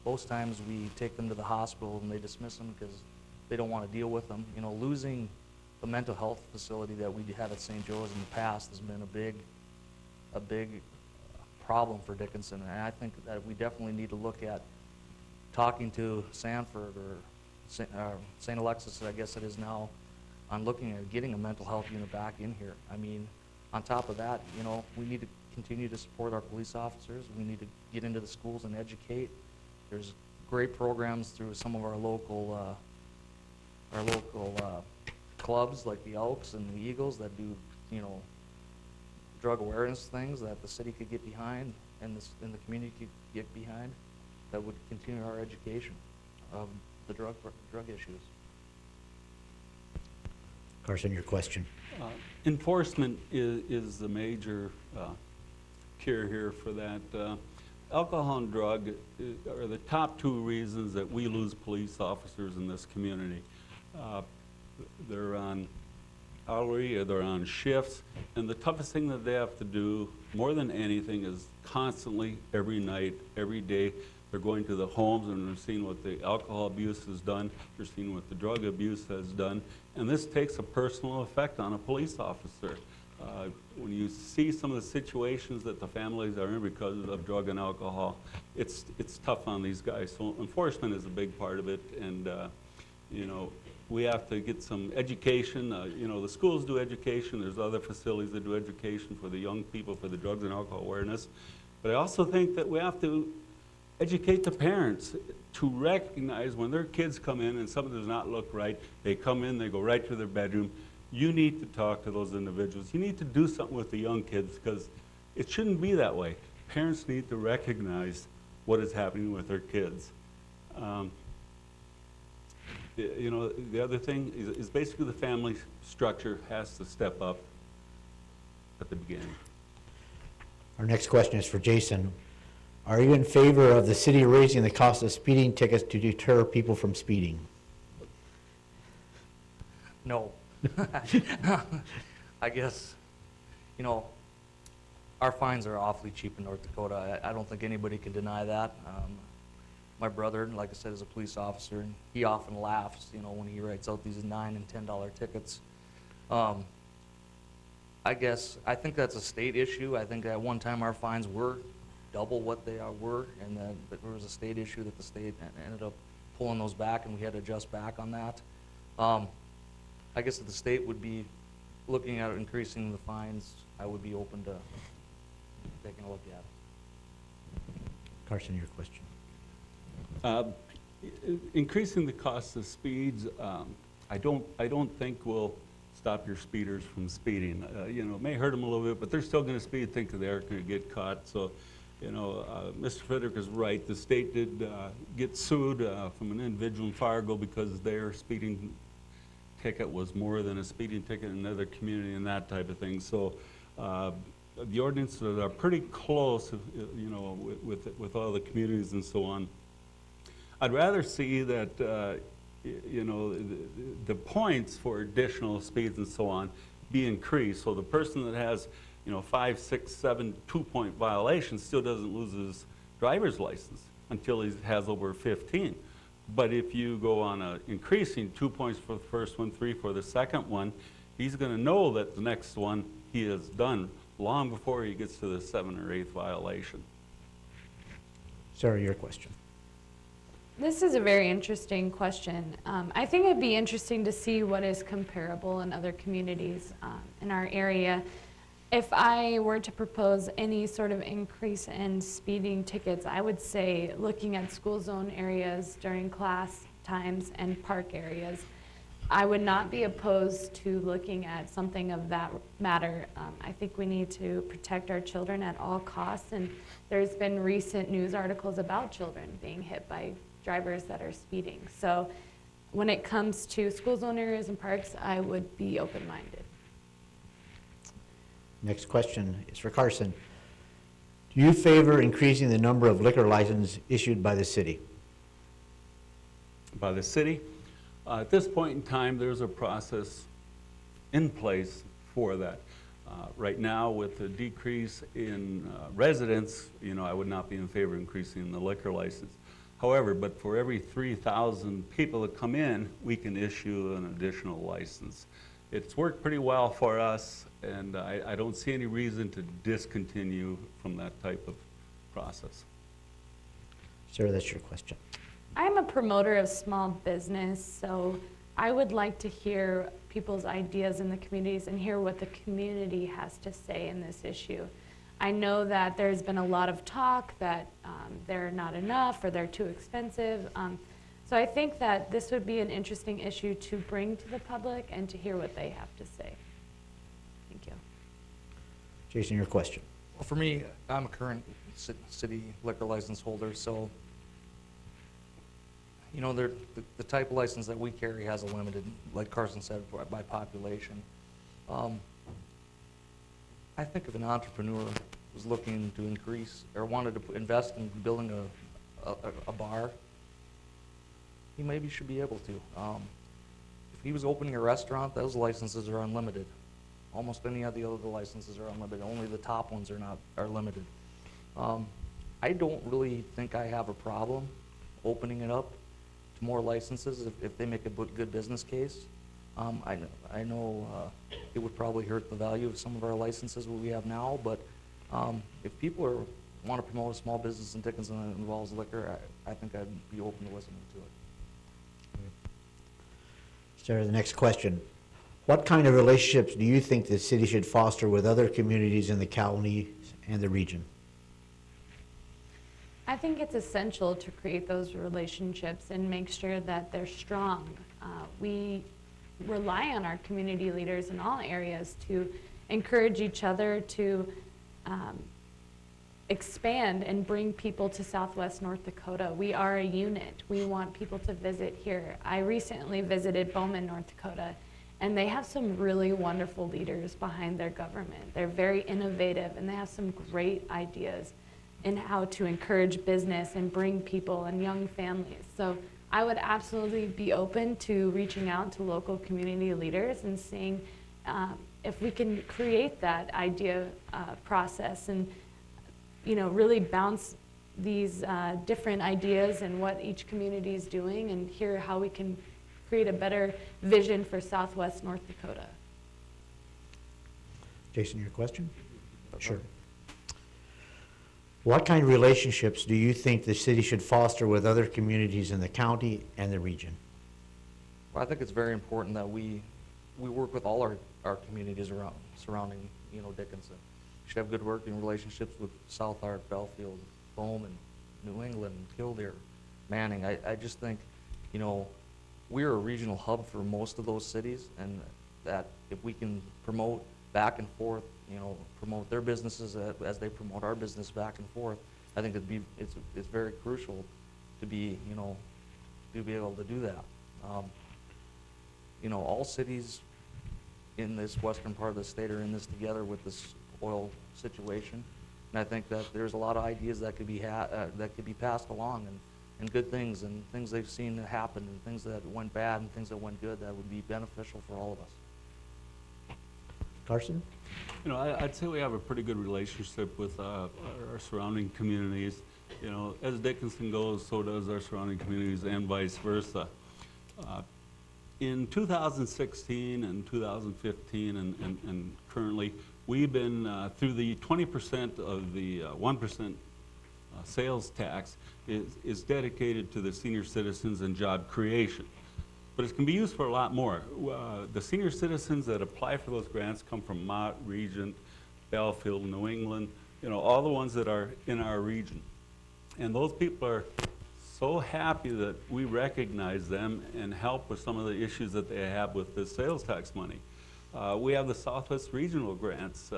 Most times we take them to the hospital and they dismiss them because they don't want to deal with them. You know, losing the mental health facility that we had at St. Joe's in the past has been a big problem for Dickinson, and I think that we definitely need to look at talking to Sanford or St. Alexis, I guess it is now, on looking at getting a mental health unit back in here. I mean, on top of that, you know, we need to continue to support our police officers. We need to get into the schools and educate. There's great programs through some of our local clubs like the Elks and the Eagles that do, you know, drug awareness things that the city could get behind and the community could get behind that would continue our education of the drug issues. Carson, your question. Enforcement is the major cure here for that. Alcohol and drug are the top two reasons that we lose police officers in this community. They're on hourly or they're on shifts, and the toughest thing that they have to do more than anything is constantly, every night, every day, they're going to the homes and they're seeing what the alcohol abuse has done, they're seeing what the drug abuse has done, and this takes a personal effect on a police officer. When you see some of the situations that the families are in because of drug and alcohol, it's tough on these guys. So enforcement is a big part of it, and you know, we have to get some education. You know, the schools do education. There's other facilities that do education for the young people for the drugs and alcohol awareness. But I also think that we have to educate the parents to recognize when their kids come in and something does not look right, they come in, they go right to their bedroom. You need to talk to those individuals. You need to do something with the young kids because it shouldn't be that way. Parents need to recognize what is happening with their kids. You know, the other thing is basically the family structure has to step up at the beginning. Our next question is for Jason. Are you in favor of the city raising the cost of speeding tickets to deter people from speeding? No. I guess, you know, our fines are awfully cheap in North Dakota. I don't think anybody can deny that. My brother, like I said, is a police officer, and he often laughs, you know, when he writes out these $9 and $10 tickets. I think that's a state issue. I think at one time our fines were double what they were, and then there was a state issue that the state ended up pulling those back, and we had to adjust back on that. I guess if the state would be looking at increasing the fines, I would be open to taking a look at it. Carson, your question. Increasing the cost of speeds, I don't think will stop your speeders from speeding. You know, it may hurt them a little bit, but they're still going to speed, think that they are going to get caught. So, you know, Mr. Frederick is right. The state did get sued from an individual in Fargo because their speeding ticket was more than a speeding ticket in another community and that type of thing. So the ordinances are pretty close, you know, with all the communities and so on. I'd rather see that, you know, the points for additional speeds and so on be increased. So the person that has you know, 5, 6, 7 2-point violations, still doesn't lose his driver's license until he has over 15. But if you go on a increasing 2 points for the first one, 3 for the second one, he's going to know that the next one he has done long before he gets to the 7th or 8th violation. Sarah, your question. This is a very interesting question. I think it'd be interesting to see what is comparable in other communities in our area. If I were to propose any sort of increase in speeding tickets, I would say looking at school zone areas during class times and park areas. I would not be opposed to looking at something of that matter. I think we need to protect our children at all costs, and there's been recent news articles about children being hit by drivers that are speeding. So when it comes to school zone areas and parks, I would be open-minded. Next question is for Carson. Do you favor increasing the number of liquor licenses issued by the city? By the city? At this point in time, there's a process in place for that. Right now, with the decrease in residents, you know, I would not be in favor of increasing the liquor license. However, but for every 3,000 people that come in, we can issue an additional license. It's worked pretty well for us, and I don't see any reason to discontinue from that type of process. Sarah, that's your question. I'm a promoter of small business, so I would like to hear people's ideas in the communities and hear what the community has to say in this issue. I know that there's been a lot of talk that they're not enough or they're too expensive. So I think that this would be an interesting issue to bring to the public and to hear what they have to say. Thank you. Jason, your question. Well, for me, I'm a current city liquor license holder, so you know, the type of license that we carry has a limited, like Carson said, by population. I think if an entrepreneur was looking to increase or wanted to invest in building a bar, he maybe should be able to. If he was opening a restaurant, those licenses are unlimited. Almost any of the other licenses are unlimited. Only the top ones are limited. I don't really think I have a problem opening it up to more licenses if they make a good business case. I know it would probably hurt the value of some of our licenses we have now, but if people want to promote a small business in Dickinson that involves liquor, I think I'd be open to listening to it. Sarah, the next question. What kind of relationships do you think the city should foster with other communities in the county and the region? I think it's essential to create those relationships and make sure that they're strong. We rely on our community leaders in all areas to encourage each other to expand and bring people to Southwest North Dakota. We are a unit. We want people to visit here. I recently visited Bowman, North Dakota, and they have some really wonderful leaders behind their government. They're very innovative, and they have some great ideas in how to encourage business and bring people and young families. So I would absolutely be open to reaching out to local community leaders and seeing if we can create that idea process and, you know, really bounce these different ideas and what each community is doing and hear how we can create a better vision for Southwest North Dakota. Jason, your question? Sure. What kind of relationships do you think the city should foster with other communities in the county and the region? Well, I think it's very important that we work with all our communities around surrounding, you know, Dickinson. We should have good working relationships with South Ark, Belfield, Bowman, New England, Kildare, Manning. I just think, you know, we're a regional hub for most of those cities, and that if we can promote back and forth, you know, promote their businesses as they promote our business back and forth, I think it's very crucial to be, you know, to be able to do that. You know, all cities in this western part of the state are in this together with this oil situation, and I think that there's a lot of ideas that could be passed along, and good things and things they've seen happen and things that went bad and things that went good that would be beneficial for all of us. Carson? You know, I'd say we have a pretty good relationship with our surrounding communities. You know, as Dickinson goes, so does our surrounding communities and vice versa. In 2016 and 2015 and currently, we've been through the 20% of the 1% sales tax is dedicated to the senior citizens and job creation. But it can be used for a lot more. The senior citizens that apply for those grants come from Mott, Regent, Belfield, New England, you know, all the ones that are in our region. And those people are so happy that we recognize them and help with some of the issues that they have with the sales tax money. We have the Southwest Regional grants,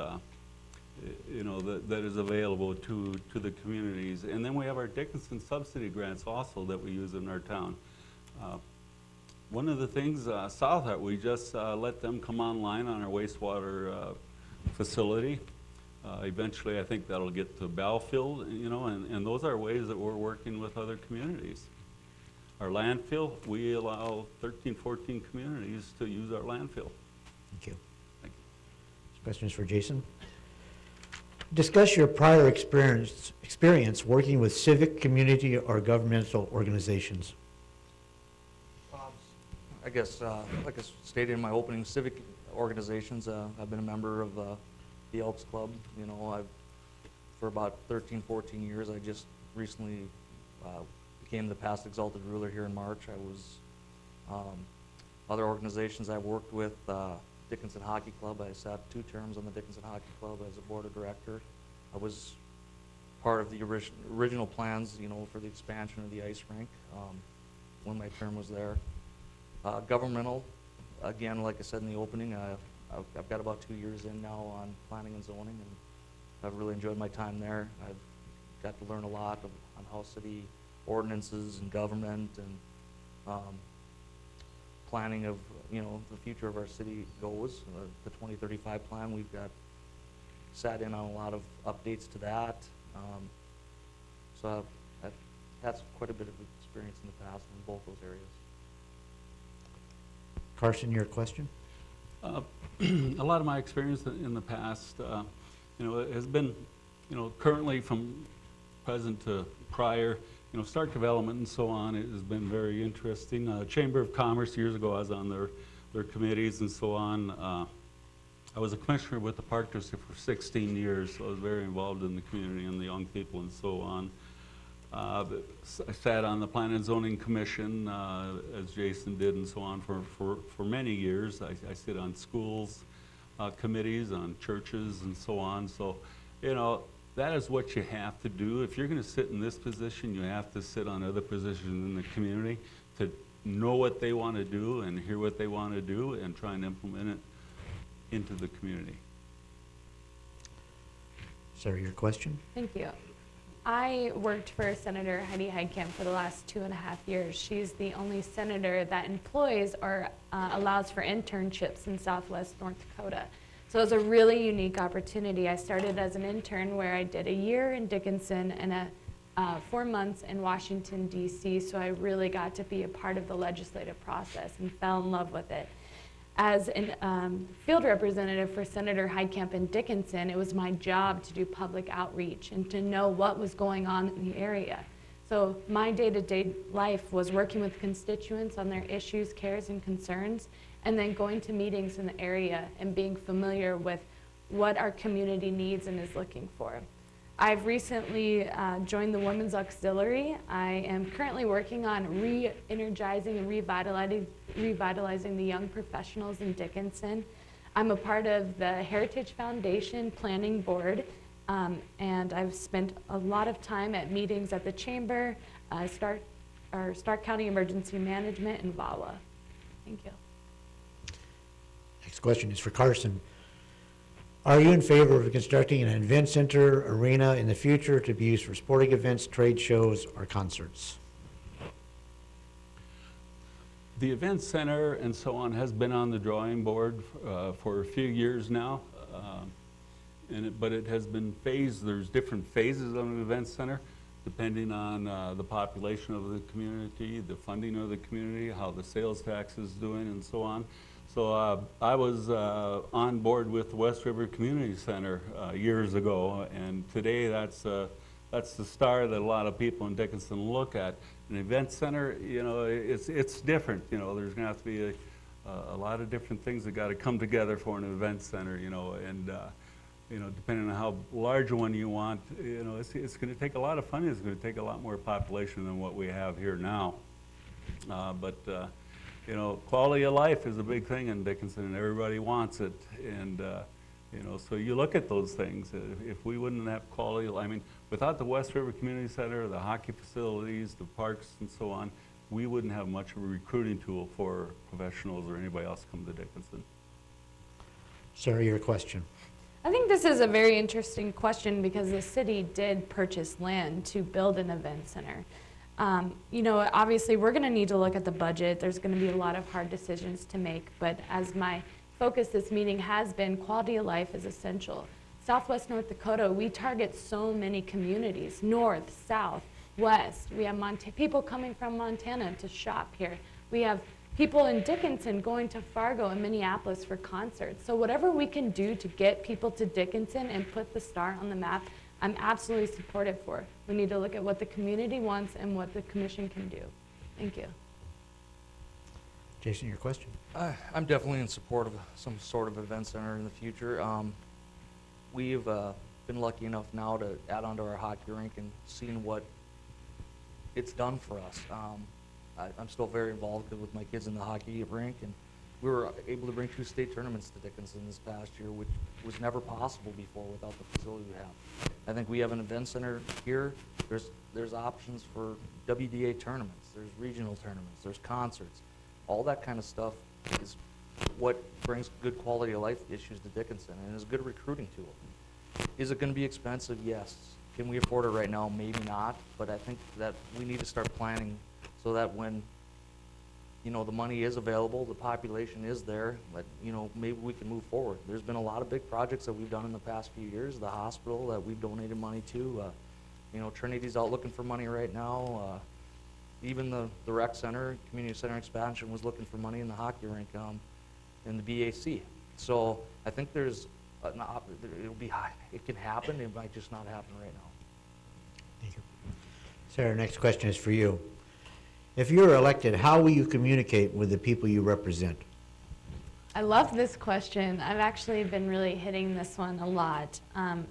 you know, that is available to the communities. And then we have our Dickinson subsidy grants also that we use in our town. One of the things, Southart, we just let them come online on our wastewater facility. Eventually, I think that'll get to Belfield, you know, and those are ways that we're working with other communities. Our landfill, we allow 13, 14 communities to use our landfill. Thank you. Thank you. This question is for Jason. Discuss your prior experience working with civic, community, or governmental organizations. I guess, like I stated in my opening, civic organizations, I've been a member of the Elks Club. You know, for about 13, 14 years. I just recently became the past exalted ruler here in March. I was, other organizations I worked with, Dickinson Hockey Club. I sat 2 terms on the Dickinson Hockey Club as a board of director. I was part of the original plans, you know, for the expansion of the ice rink when my term was there. Governmental, again, like I said in the opening, I've got about 2 years in now on planning and zoning, and I've really enjoyed my time there. I've got to learn a lot on how city ordinances and government and planning of, you know, the future of our city goes. The 2035 plan, we've got sat in on a lot of updates to that. So I've had quite a bit of experience in the past in both those areas. Carson, your question? A lot of my experience in the past, you know, has been, you know, currently from present to prior, you know, Stark Development and so on. It has been very interesting. Chamber of Commerce, years ago, I was on their committees and so on. I was a commissioner with the Park District for 16 years, so I was very involved in the community and the young people and so on. I sat on the Plan and Zoning Commission, as Jason did, and so on for many years. I sit on schools committees, on churches, and so on. So, you know, that is what you have to do. If you're going to sit in this position, you have to sit on other positions in the community to know what they want to do and hear what they want to do and try and implement it into the community. Sarah, your question? Thank you. I worked for Senator Heidi Heitkamp for the last 2.5 years. She's the only senator that employs or allows for internships in Southwest North Dakota. So it was a really unique opportunity. I started as an intern where I did a year in Dickinson and 4 months in Washington, D.C., so I really got to be a part of the legislative process and fell in love with it. As a field representative for Senator Heitkamp in Dickinson, it was my job to do public outreach and to know what was going on in the area. So my day-to-day life was working with constituents on their issues, cares, and concerns, and then going to meetings in the area and being familiar with what our community needs and is looking for. I've recently joined the Women's Auxiliary. I am currently working on re-energizing and revitalizing the young professionals in Dickinson. I'm a part of the Heritage Foundation Planning Board, and I've spent a lot of time at meetings at the Chamber, Stark County Emergency Management, and VAWA. Thank you. Next question is for Carson. Are you in favor of constructing an event center arena in the future to be used for sporting events, trade shows, or concerts? The event center and so on has been on the drawing board for a few years now, but it has been phased. There's different phases of an event center depending on the population of the community, the funding of the community, how the sales tax is doing, and so on. So I was on board with the West River Community Center years ago, and today that's the star that a lot of people in Dickinson look at. An event center, you know, it's different. You know, there's going to have to be a lot of different things that got to come together for an event center. You know, and you know, depending on how large one you want, you know, it's going to take a lot of funding. It's going to take a lot more population than what we have here now. You know, quality of life is a big thing in Dickinson, and everybody wants it. And you know, so you look at those things. If we wouldn't have quality, I mean, without the West River Community Center, the hockey facilities, the parks, and so on, we wouldn't have much of a recruiting tool for professionals or anybody else to come to Dickinson. Sarah, your question. I think this is a very interesting question because the city did purchase land to build an event center. You know, obviously we're going to need to look at the budget. There's going to be a lot of hard decisions to make, but as my focus this meeting has been, quality of life is essential. Southwest North Dakota, we target so many communities, north, south, west. We have people coming from Montana to shop here. We have people in Dickinson going to Fargo and Minneapolis for concerts. So whatever we can do to get people to Dickinson and put the star on the map, I'm absolutely supportive for. We need to look at what the community wants and what the commission can do. Thank you. Jason, your question. I'm definitely in support of some sort of event center in the future. We've been lucky enough now to add on to our hockey rink and seen what it's done for us. I'm still very involved with my kids in the hockey rink, and we were able to bring 2 state tournaments to Dickinson this past year, which was never possible before without the facility we have. I think we have an event center here. There's options for WDA tournaments. There's regional tournaments. There's concerts. All that kind of stuff is what brings good quality of life issues to Dickinson, and is a good recruiting tool. Is it going to be expensive? Yes. Can we afford it right now? Maybe not, but I think that we need to start planning so that when, you know, the money is available, the population is there, but, you know, maybe we can move forward. There's been a lot of big projects that we've done in the past few years. The hospital that we've donated money to, you know, Trinity's out looking for money right now. Even the rec center, community center expansion was looking for money in the hockey rink in the BAC. So I think there's it'll be high. It can happen. It might just not happen right now. Thank you. Sarah, next question is for you. If you're elected, how will you communicate with the people you represent? I love this question. I've actually been really hitting this one a lot.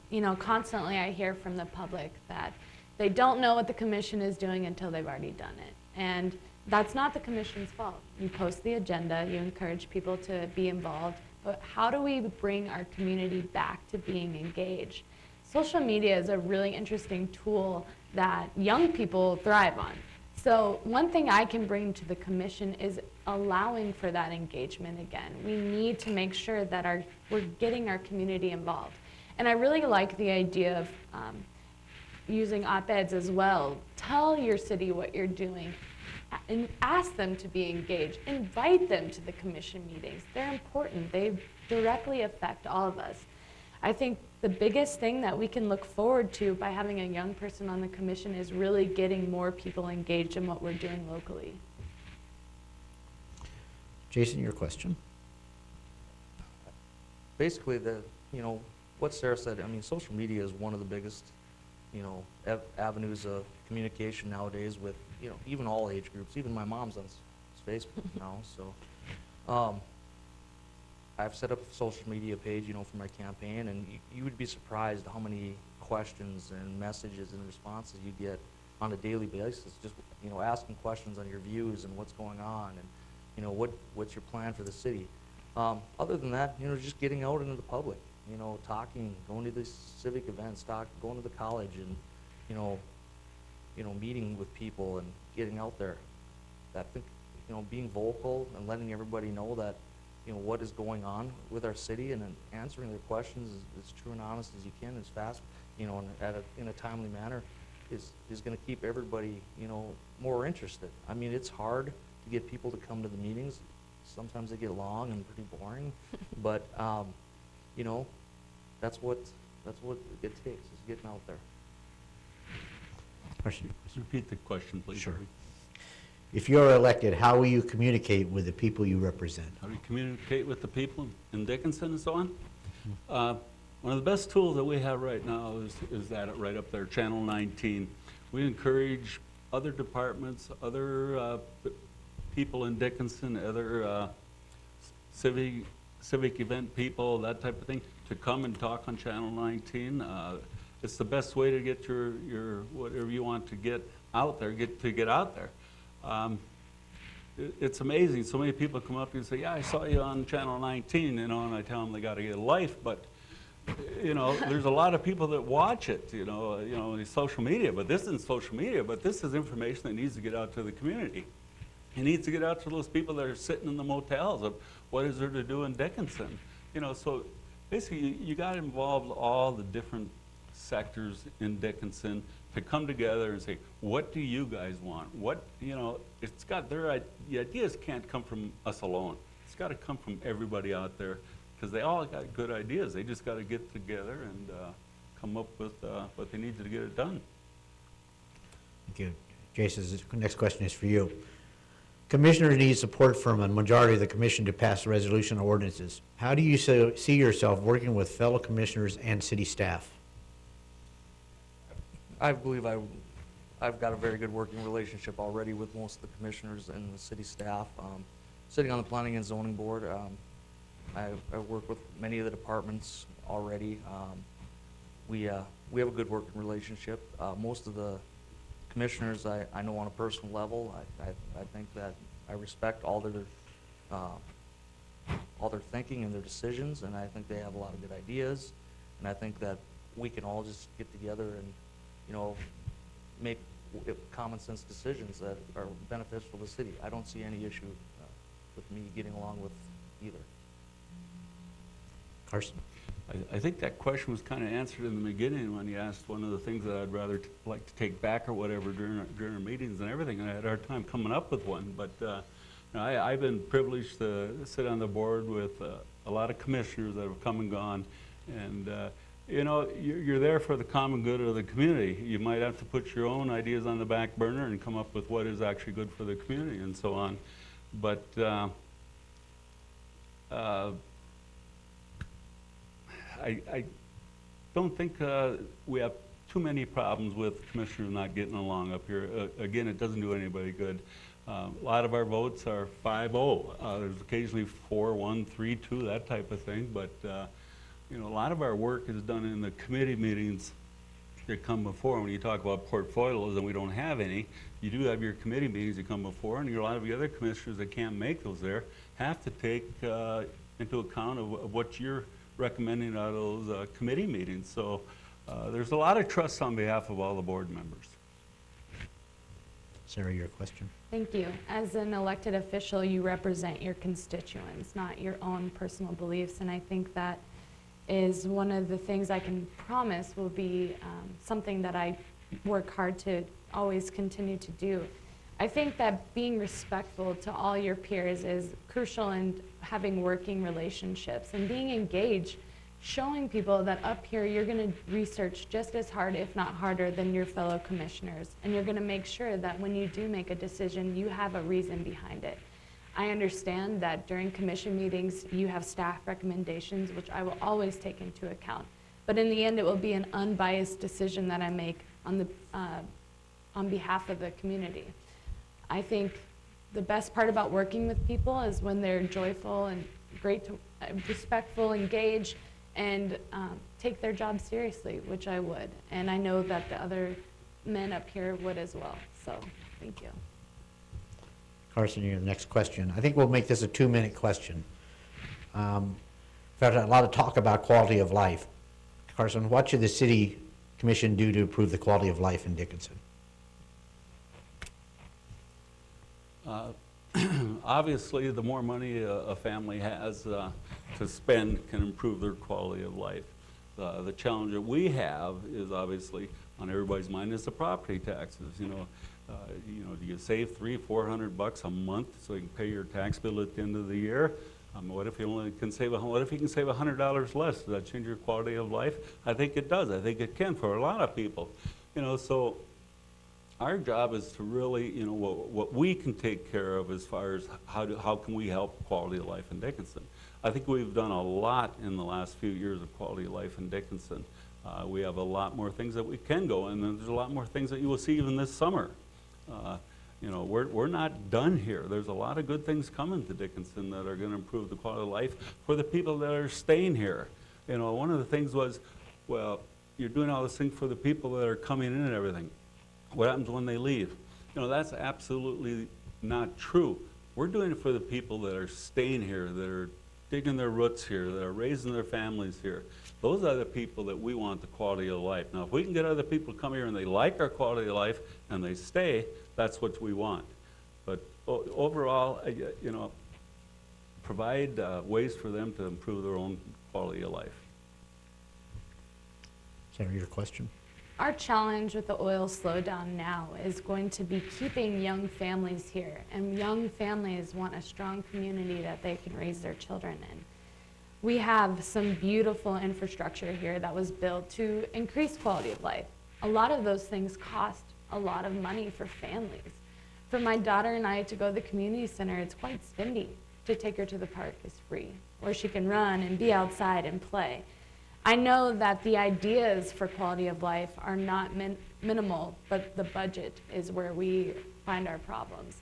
You know, constantly I hear from the public that they don't know what the commission is doing until they've already done it. And that's not the commission's fault. You post the agenda, you encourage people to be involved, but how do we bring our community back to being engaged? Social media is a really interesting tool that young people thrive on. So one thing I can bring to the commission is allowing for that engagement again. We need to make sure that we're getting our community involved. And I really like the idea of using op-eds as well. Tell your city what you're doing and ask them to be engaged. Invite them to the commission meetings. They're important. They directly affect all of us. I think the biggest thing that we can look forward to by having a young person on the commission is really getting more people engaged in what we're doing locally. Jason, your question. Basically, you know, what Sarah said, I mean, social media is one of the biggest, you know, avenues of communication nowadays with, you know, even all age groups. Even my mom's on Facebook now, so. I've set up a social media page, you know, for my campaign, and you would be surprised how many questions and messages and responses you get on a daily basis. Just, you know, asking questions on your views and what's going on, and, you know, what's your plan for the city. Other than that, you know, just getting out into the public, you know, talking, going to these civic events, going to the college, and, you know, meeting with people and getting out there. I think, you know, being vocal and letting everybody know that, you know, what is going on with our city, and then answering their questions as true and honest as you can, as fast, you know, and in a timely manner, is going to keep everybody, you know, more interested. I mean, it's hard to get people to come to the meetings. Sometimes they get long and pretty boring, but you know, that's what it takes, is getting out there. Repeat the question, please. Sure. If you're elected, how will you communicate with the people you represent? How do you communicate with the people in Dickinson and so on? One of the best tools that we have right now is that right up there, Channel 19. We encourage other departments, other people in Dickinson, other civic event people, that type of thing, to come and talk on Channel 19. It's the best way to get your whatever you want to get out there, get out there. It's amazing. So many people come up and say, yeah, I saw you on Channel 19, you know, and I tell them they got to get a life, but you know, there's a lot of people that watch it, you know, social media, but this isn't social media, but this is information that needs to get out to the community. It needs to get out to those people that are sitting in the motels of what is there to do in Dickinson. You know, so basically you got to involve all the different sectors in Dickinson to come together and say, what do you guys want? What, you know, it's got the ideas can't come from us alone. It's got to come from everybody out there, because they all got good ideas. They just got to get together and come up with what they need to get it done. Thank you. Jason, the next question is for you. Commissioners need support from a majority of the commission to pass resolution or ordinances. How do you see yourself working with fellow commissioners and city staff? I believe I've got a very good working relationship already with most of the commissioners and the city staff. Sitting on the planning and zoning board, I work with many of the departments already. We have a good working relationship. Most of the commissioners I know on a personal level. I think that I respect all their thinking and their decisions, and I think they have a lot of good ideas. And I think that we can all just get together and, you know, make common sense decisions that are beneficial to the city. I don't see any issue with me getting along with either. Carson? I think that question was kind of answered in the beginning when you asked one of the things that I'd rather like to take back or whatever during our meetings and everything. And I had a hard time coming up with one, but you know, I've been privileged to sit on the board with a lot of commissioners that have come and gone, and you know, you're there for the common good of the community. You might have to put your own ideas on the back burner and come up with what is actually good for the community and so on, but I don't think we have too many problems with commissioners not getting along up here. Again, it doesn't do anybody good. A lot of our votes are 5-0. There's occasionally 4-1, 3-2, that type of thing. But you know, a lot of our work is done in the committee meetings that come before. When you talk about portfolios, and we don't have any, you do have your committee meetings that come before, and a lot of the other commissioners that can't make those there have to take into account of what you're recommending out of those committee meetings. So there's a lot of trust on behalf of all the board members. Sarah, your question? Thank you. As an elected official, you represent your constituents, not your own personal beliefs, and I think that is one of the things I can promise will be something that I work hard to always continue to do. I think that being respectful to all your peers is crucial in having working relationships and being engaged, showing people that up here you're going to research just as hard, if not harder, than your fellow commissioners. And you're going to make sure that when you do make a decision, you have a reason behind it. I understand that during commission meetings, you have staff recommendations, which I will always take into account. But in the end, it will be an unbiased decision that I make on behalf of the community. I think the best part about working with people is when they're joyful and great, respectful, engaged, and take their job seriously, which I would. And I know that the other men up here would as well. So, thank you. Carson, your next question. I think we'll make this a 2-minute question. We've had a lot of talk about quality of life. Carson, what should the city commission do to improve the quality of life in Dickinson? Obviously, the more money a family has to spend can improve their quality of life. The challenge that we have is obviously on everybody's mind is the property taxes. You know, do you save $300-400 a month so you can pay your tax bill at the end of the year? What if you can save $100 less? Does that change your quality of life? I think it does. I think it can for a lot of people. You know, so our job is to really, you know, what we can take care of as far as how can we help quality of life in Dickinson. I think we've done a lot in the last few years of quality of life in Dickinson. We have a lot more things that we can go, and then there's a lot more things that you will see even this summer. You know, we're not done here. There's a lot of good things coming to Dickinson that are going to improve the quality of life for the people that are staying here. You know, one of the things was, well, you're doing all this thing for the people that are coming in and everything. What happens when they leave? You know, that's absolutely not true. We're doing it for the people that are staying here, that are digging their roots here, that are raising their families here. Those are the people that we want the quality of life. Now, if we can get other people to come here and they like our quality of life and they stay, that's what we want. But overall, you know, provide ways for them to improve their own quality of life. Senator, your question? Our challenge with the oil slowdown now is going to be keeping young families here, and young families want a strong community that they can raise their children in. We have some beautiful infrastructure here that was built to increase quality of life. A lot of those things cost a lot of money for families. For my daughter and I to go to the community center, it's quite spendy. To take her to the park is free, where she can run and be outside and play. I know that the ideas for quality of life are not minimal, but the budget is where we find our problems.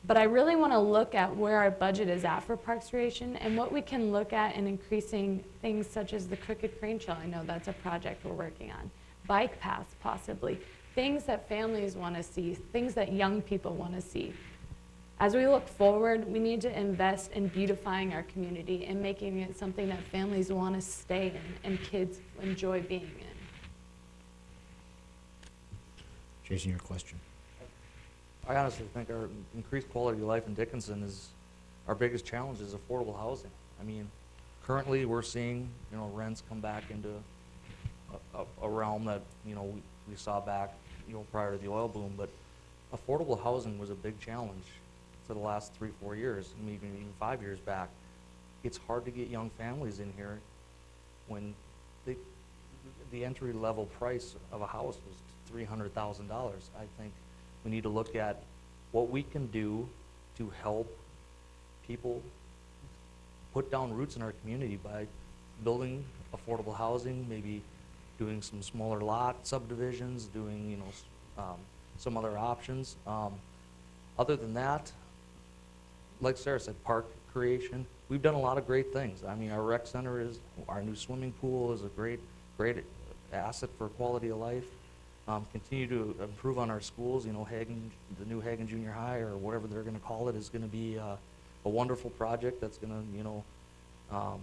But I really want to look at where our budget is at for Parks Recreation and what we can look at in increasing things such as the Crooked Crane Trail. I know that's a project we're working on. Bike paths, possibly. Things that families want to see, things that young people want to see. As we look forward, we need to invest in beautifying our community and making it something that families want to stay in and kids enjoy being in. Jason, your question? I honestly think our increased quality of life in Dickinson is our biggest challenge is affordable housing. I mean, currently we're seeing, you know, rents come back into a realm that, you know, we saw back, you know, prior to the oil boom, but affordable housing was a big challenge for the last 3-4 years, maybe even 5 years back. It's hard to get young families in here when the entry level price of a house was $300,000. I think we need to look at what we can do to help people put down roots in our community by building affordable housing, maybe doing some smaller lot subdivisions, doing, you know, some other options. Other than that, like Sarah said, park creation. We've done a lot of great things. I mean, our rec center our new swimming pool is a great asset for quality of life. Continue to improve on our schools. You know, the new Hagen Junior High, or whatever they're going to call it, is going to be a wonderful project that's going to, you know,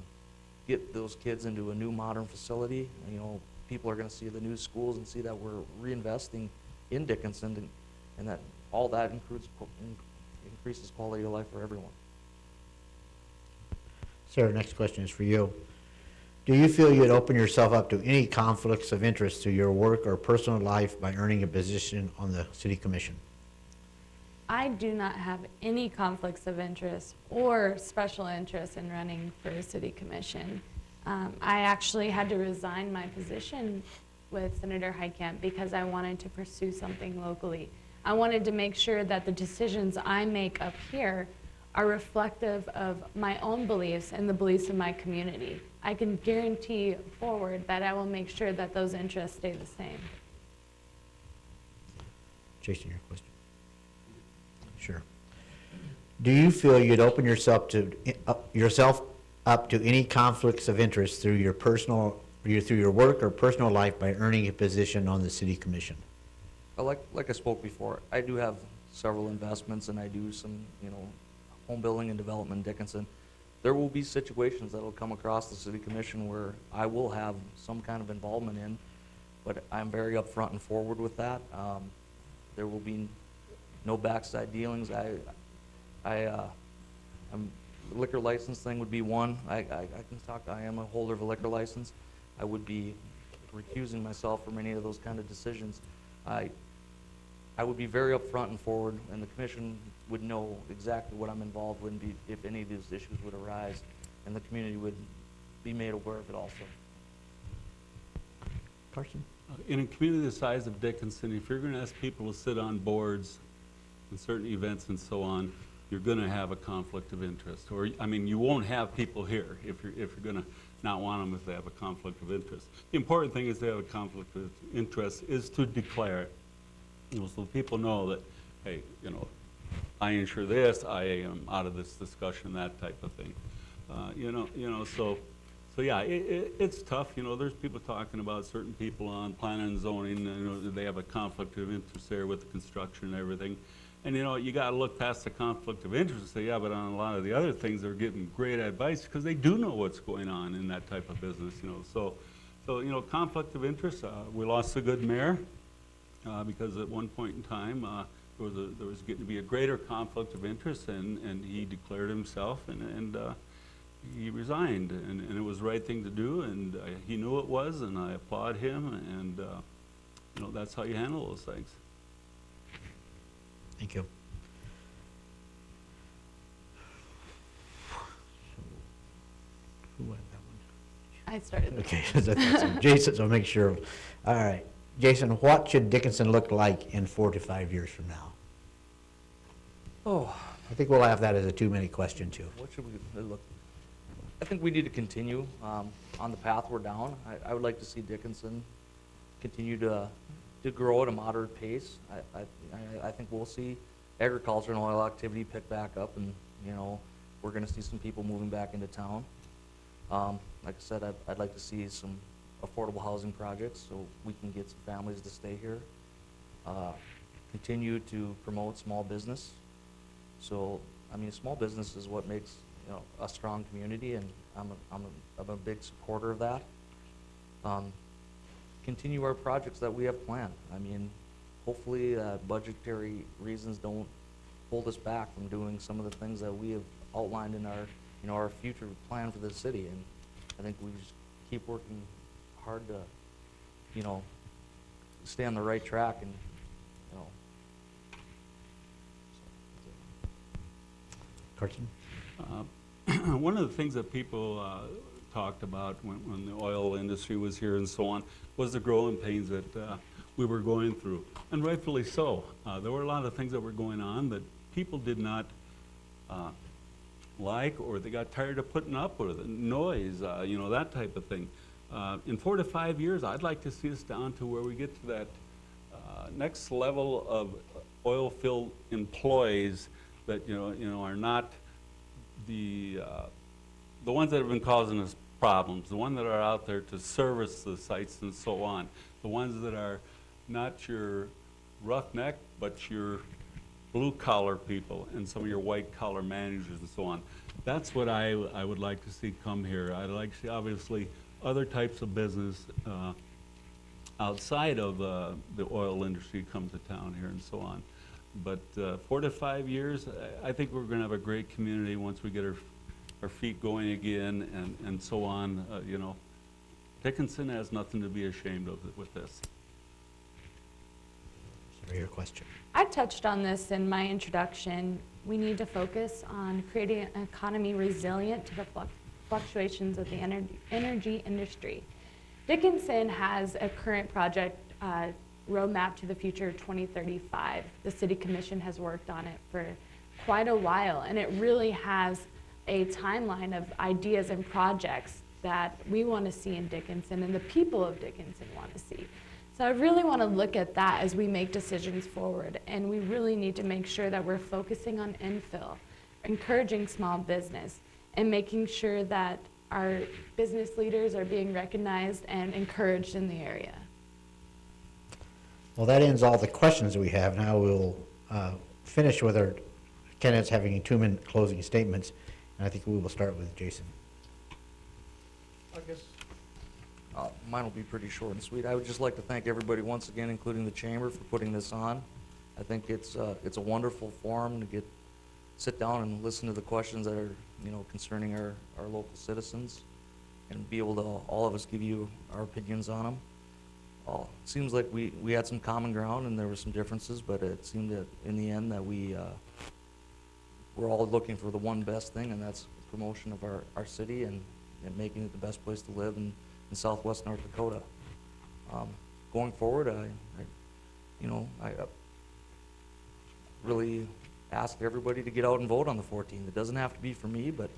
get those kids into a new modern facility. You know, people are going to see the new schools and see that we're reinvesting in Dickinson, and that all that increases quality of life for everyone. Sarah, next question is for you. Do you feel you'd open yourself up to any conflicts of interest through your work or personal life by earning a position on the city commission? I do not have any conflicts of interest or special interest in running for a city commission. I actually had to resign my position with Senator Heitkamp because I wanted to pursue something locally. I wanted to make sure that the decisions I make up here are reflective of my own beliefs and the beliefs of my community. I can guarantee forward that I will make sure that those interests stay the same. Jason, your question. Sure. Do you feel you'd open yourself up to any conflicts of interest through your work or personal life by earning a position on the city commission? Like I spoke before, I do have several investments, and I do some, you know, home building and development in Dickinson. There will be situations that will come across the city commission where I will have some kind of involvement in, but I'm very upfront and forward with that. There will be no backside dealings. Liquor license thing would be one. I can talk. I am a holder of a liquor license. I would be recusing myself from any of those kind of decisions. I would be very upfront and forward, and the commission would know exactly what I'm involved with if any of these issues would arise, and the community would be made aware of it also. Carson? In a community the size of Dickinson, if you're going to ask people to sit on boards and certain events and so on, you're going to have a conflict of interest. Or, I mean, you won't have people here if you're going to not want them if they have a conflict of interest. The important thing is they have a conflict of interest is to declare it. You know, so people know that, hey, you know, I insure this, I am out of this discussion, that type of thing. So yeah, it's tough. You know, there's people talking about certain people on planning and zoning, you know, they have a conflict of interest there with the construction and everything. And you know, you gotta look past the conflict of interest and say, yeah, but on a lot of the other things, they're getting great advice because they do know what's going on in that type of business, you know. So you know, conflict of interest, we lost a good mayor because at one point in time, there was getting to be a greater conflict of interest, and he declared himself, and he resigned, and it was the right thing to do, and he knew it was, and I applaud him, and you know, that's how you handle those things. Thank you. Who had that one? I started. Okay, so Jason, so make sure. All right, Jason, what should Dickinson look like in 4 to 5 years from now? Oh, I think we'll have that as a 2-minute question too. what should we look? I think we need to continue on the path we're down. I would like to see Dickinson continue to grow at a moderate pace. I think we'll see agriculture and oil activity pick back up, and you know, we're going to see some people moving back into town. Like I said, I'd like to see some affordable housing projects so we can get some families to stay here. Continue to promote small business. So, I mean, small business is what makes, you know, a strong community, and I'm a big supporter of that. Continue our projects that we have planned. I mean, hopefully budgetary reasons don't hold us back from doing some of the things that we have outlined in our, you know, our future plan for the city. And I think we just keep working hard to, you know, stay on the right track, and you know. Carson? One of the things that people talked about when the oil industry was here and so on was the growing pains that we were going through, and rightfully so. There were a lot of things that were going on that people did not like, or they got tired of putting up with the noise, you know, that type of thing. In 4 to 5 years, I'd like to see us down to where we get to that next level of oil field employees that you know are not the ones that have been causing us problems, the ones that are out there to service the sites and so on, the ones that are not your roughneck but your blue collar people and some of your white collar managers and so on. That's what I would like to see come here. I'd like to see obviously other types of business outside of the oil industry come to town here and so on. But 4 to 5 years, I think we're going to have a great community once we get our feet going again, and so on. You know, Dickinson has nothing to be ashamed of with this. Sorry, your question. I touched on this in my introduction. We need to focus on creating an economy resilient to the fluctuations of the energy industry. Dickinson has a current project roadmap to the future 2035. The City Commission has worked on it for quite a while, and it really has a timeline of ideas and projects that we want to see in Dickinson and the people of Dickinson want to see. So I really want to look at that as we make decisions forward, and we really need to make sure that we're focusing on infill, encouraging small business, and making sure that our business leaders are being recognized and encouraged in the area. Well, that ends all the questions we have. Now we'll finish with our candidates having 2-minute closing statements, and I think we will start with Jason. I guess mine will be pretty short and sweet. I would just like to thank everybody once again, including the chamber, for putting this on. I think it's a wonderful forum to sit down and listen to the questions that are, you know, concerning our local citizens, and be able to all of us give you our opinions on them. It seems like we had some common ground and there were some differences, but it seemed that in the end that we're all looking for the one best thing, and that's the promotion of our city and making it the best place to live in southwest North Dakota. going forward, I really ask everybody to get out and vote on the 14th. It doesn't have to be for me, but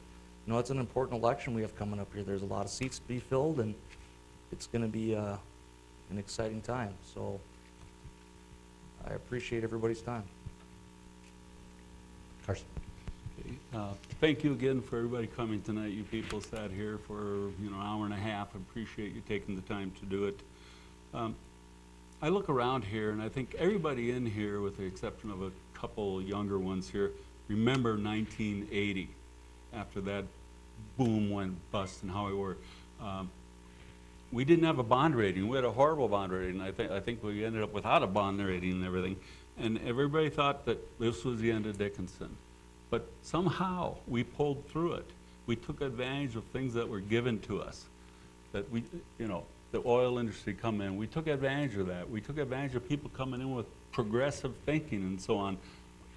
it's an important election we have coming up here. There's a lot of seats to be filled, and it's going to be an exciting time. So I appreciate everybody's time. Carson. Okay, thank you again for everybody coming tonight. You people sat here for an hour and a half. I appreciate you taking the time to do it. I look around here, and I think everybody in here, with the exception of a couple younger ones here, remember 1980, after that boom went bust and how we were. We didn't have a bond rating. We had a horrible bond rating. I think we ended up without a bond rating and everything. And everybody thought that this was the end of Dickinson. But somehow we pulled through it. We took advantage of things that were given to us. That the oil industry come in. We took advantage of that. We took advantage of people coming in with progressive thinking and so on,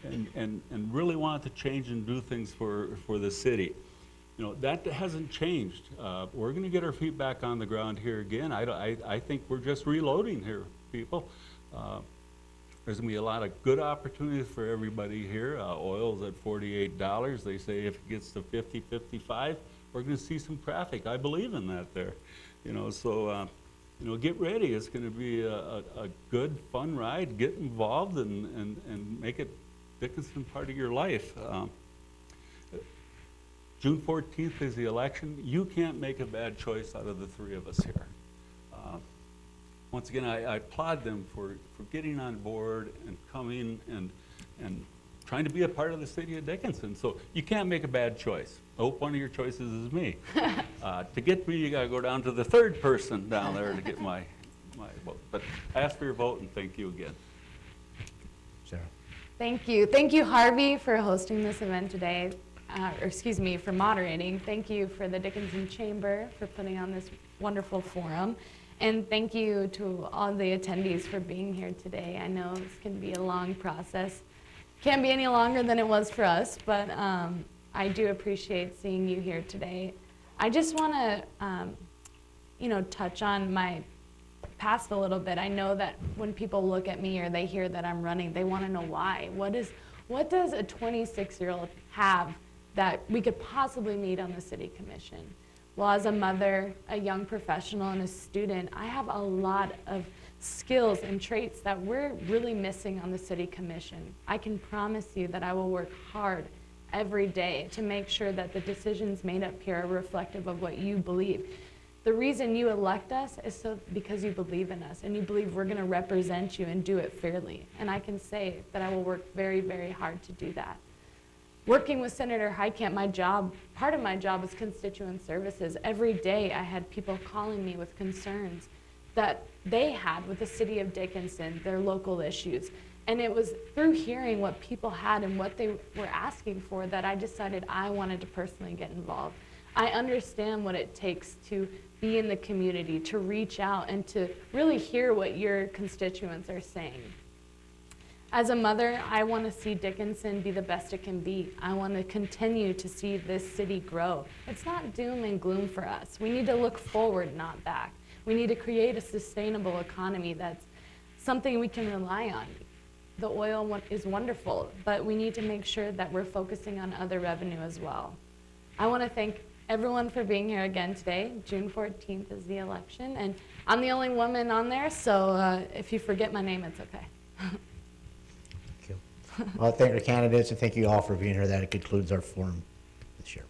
and really wanted to change and do things for the city. That hasn't changed. We're going to get our feet back on the ground here again. I think we're just reloading here, people. There's going to be a lot of good opportunities for everybody here. Oil's at $48. They say if it gets to 50, 55, we're going to see some traffic. I believe in that there. So get ready. It's going to be a good, fun ride. Get involved and make it Dickinson part of your life. June 14th is the election. You can't make a bad choice out of the three of us here. Once again, I applaud them for getting on board and coming and trying to be a part of the city of Dickinson. So you can't make a bad choice. I hope one of your choices is me. To get me, you got to go down to the third person down there to get my vote. But I ask for your vote, and thank you again. Sarah. Thank you. Thank you, Harvey, for hosting this event today. For moderating. Thank you for the Dickinson Chamber for putting on this wonderful forum. And thank you to all the attendees for being here today. I know this can be a long process. Can't be any longer than it was for us, but I do appreciate seeing you here today. I just want to, touch on my past a little bit. I know that when people look at me or they hear that I'm running, they want to know why. What does a 26-year-old have that we could possibly need on the city commission? Well, as a mother, a young professional, and a student, I have a lot of skills and traits that we're really missing on the city commission. I can promise you that I will work hard every day to make sure that the decisions made up here are reflective of what you believe. The reason you elect us is because you believe in us and you believe we're going to represent you and do it fairly. And I can say that I will work very, very hard to do that. Working with Senator Heitkamp, part of my job is constituent services. Every day I had people calling me with concerns that they had with the city of Dickinson, their local issues. And it was through hearing what people had and what they were asking for that I decided I wanted to personally get involved. I understand what it takes to be in the community, to reach out and to really hear what your constituents are saying. As a mother, I want to see Dickinson be the best it can be. I want to continue to see this city grow. It's not doom and gloom for us. We need to look forward, not back. We need to create a sustainable economy that's something we can rely on. The oil is wonderful, but we need to make sure that we're focusing on other revenue as well. I want to thank everyone for being here again today. June 14th is the election, and I'm the only woman on there, so if you forget my name, it's okay. Thank you. Well, thank the candidates, and thank you all for being here. That concludes our forum this year.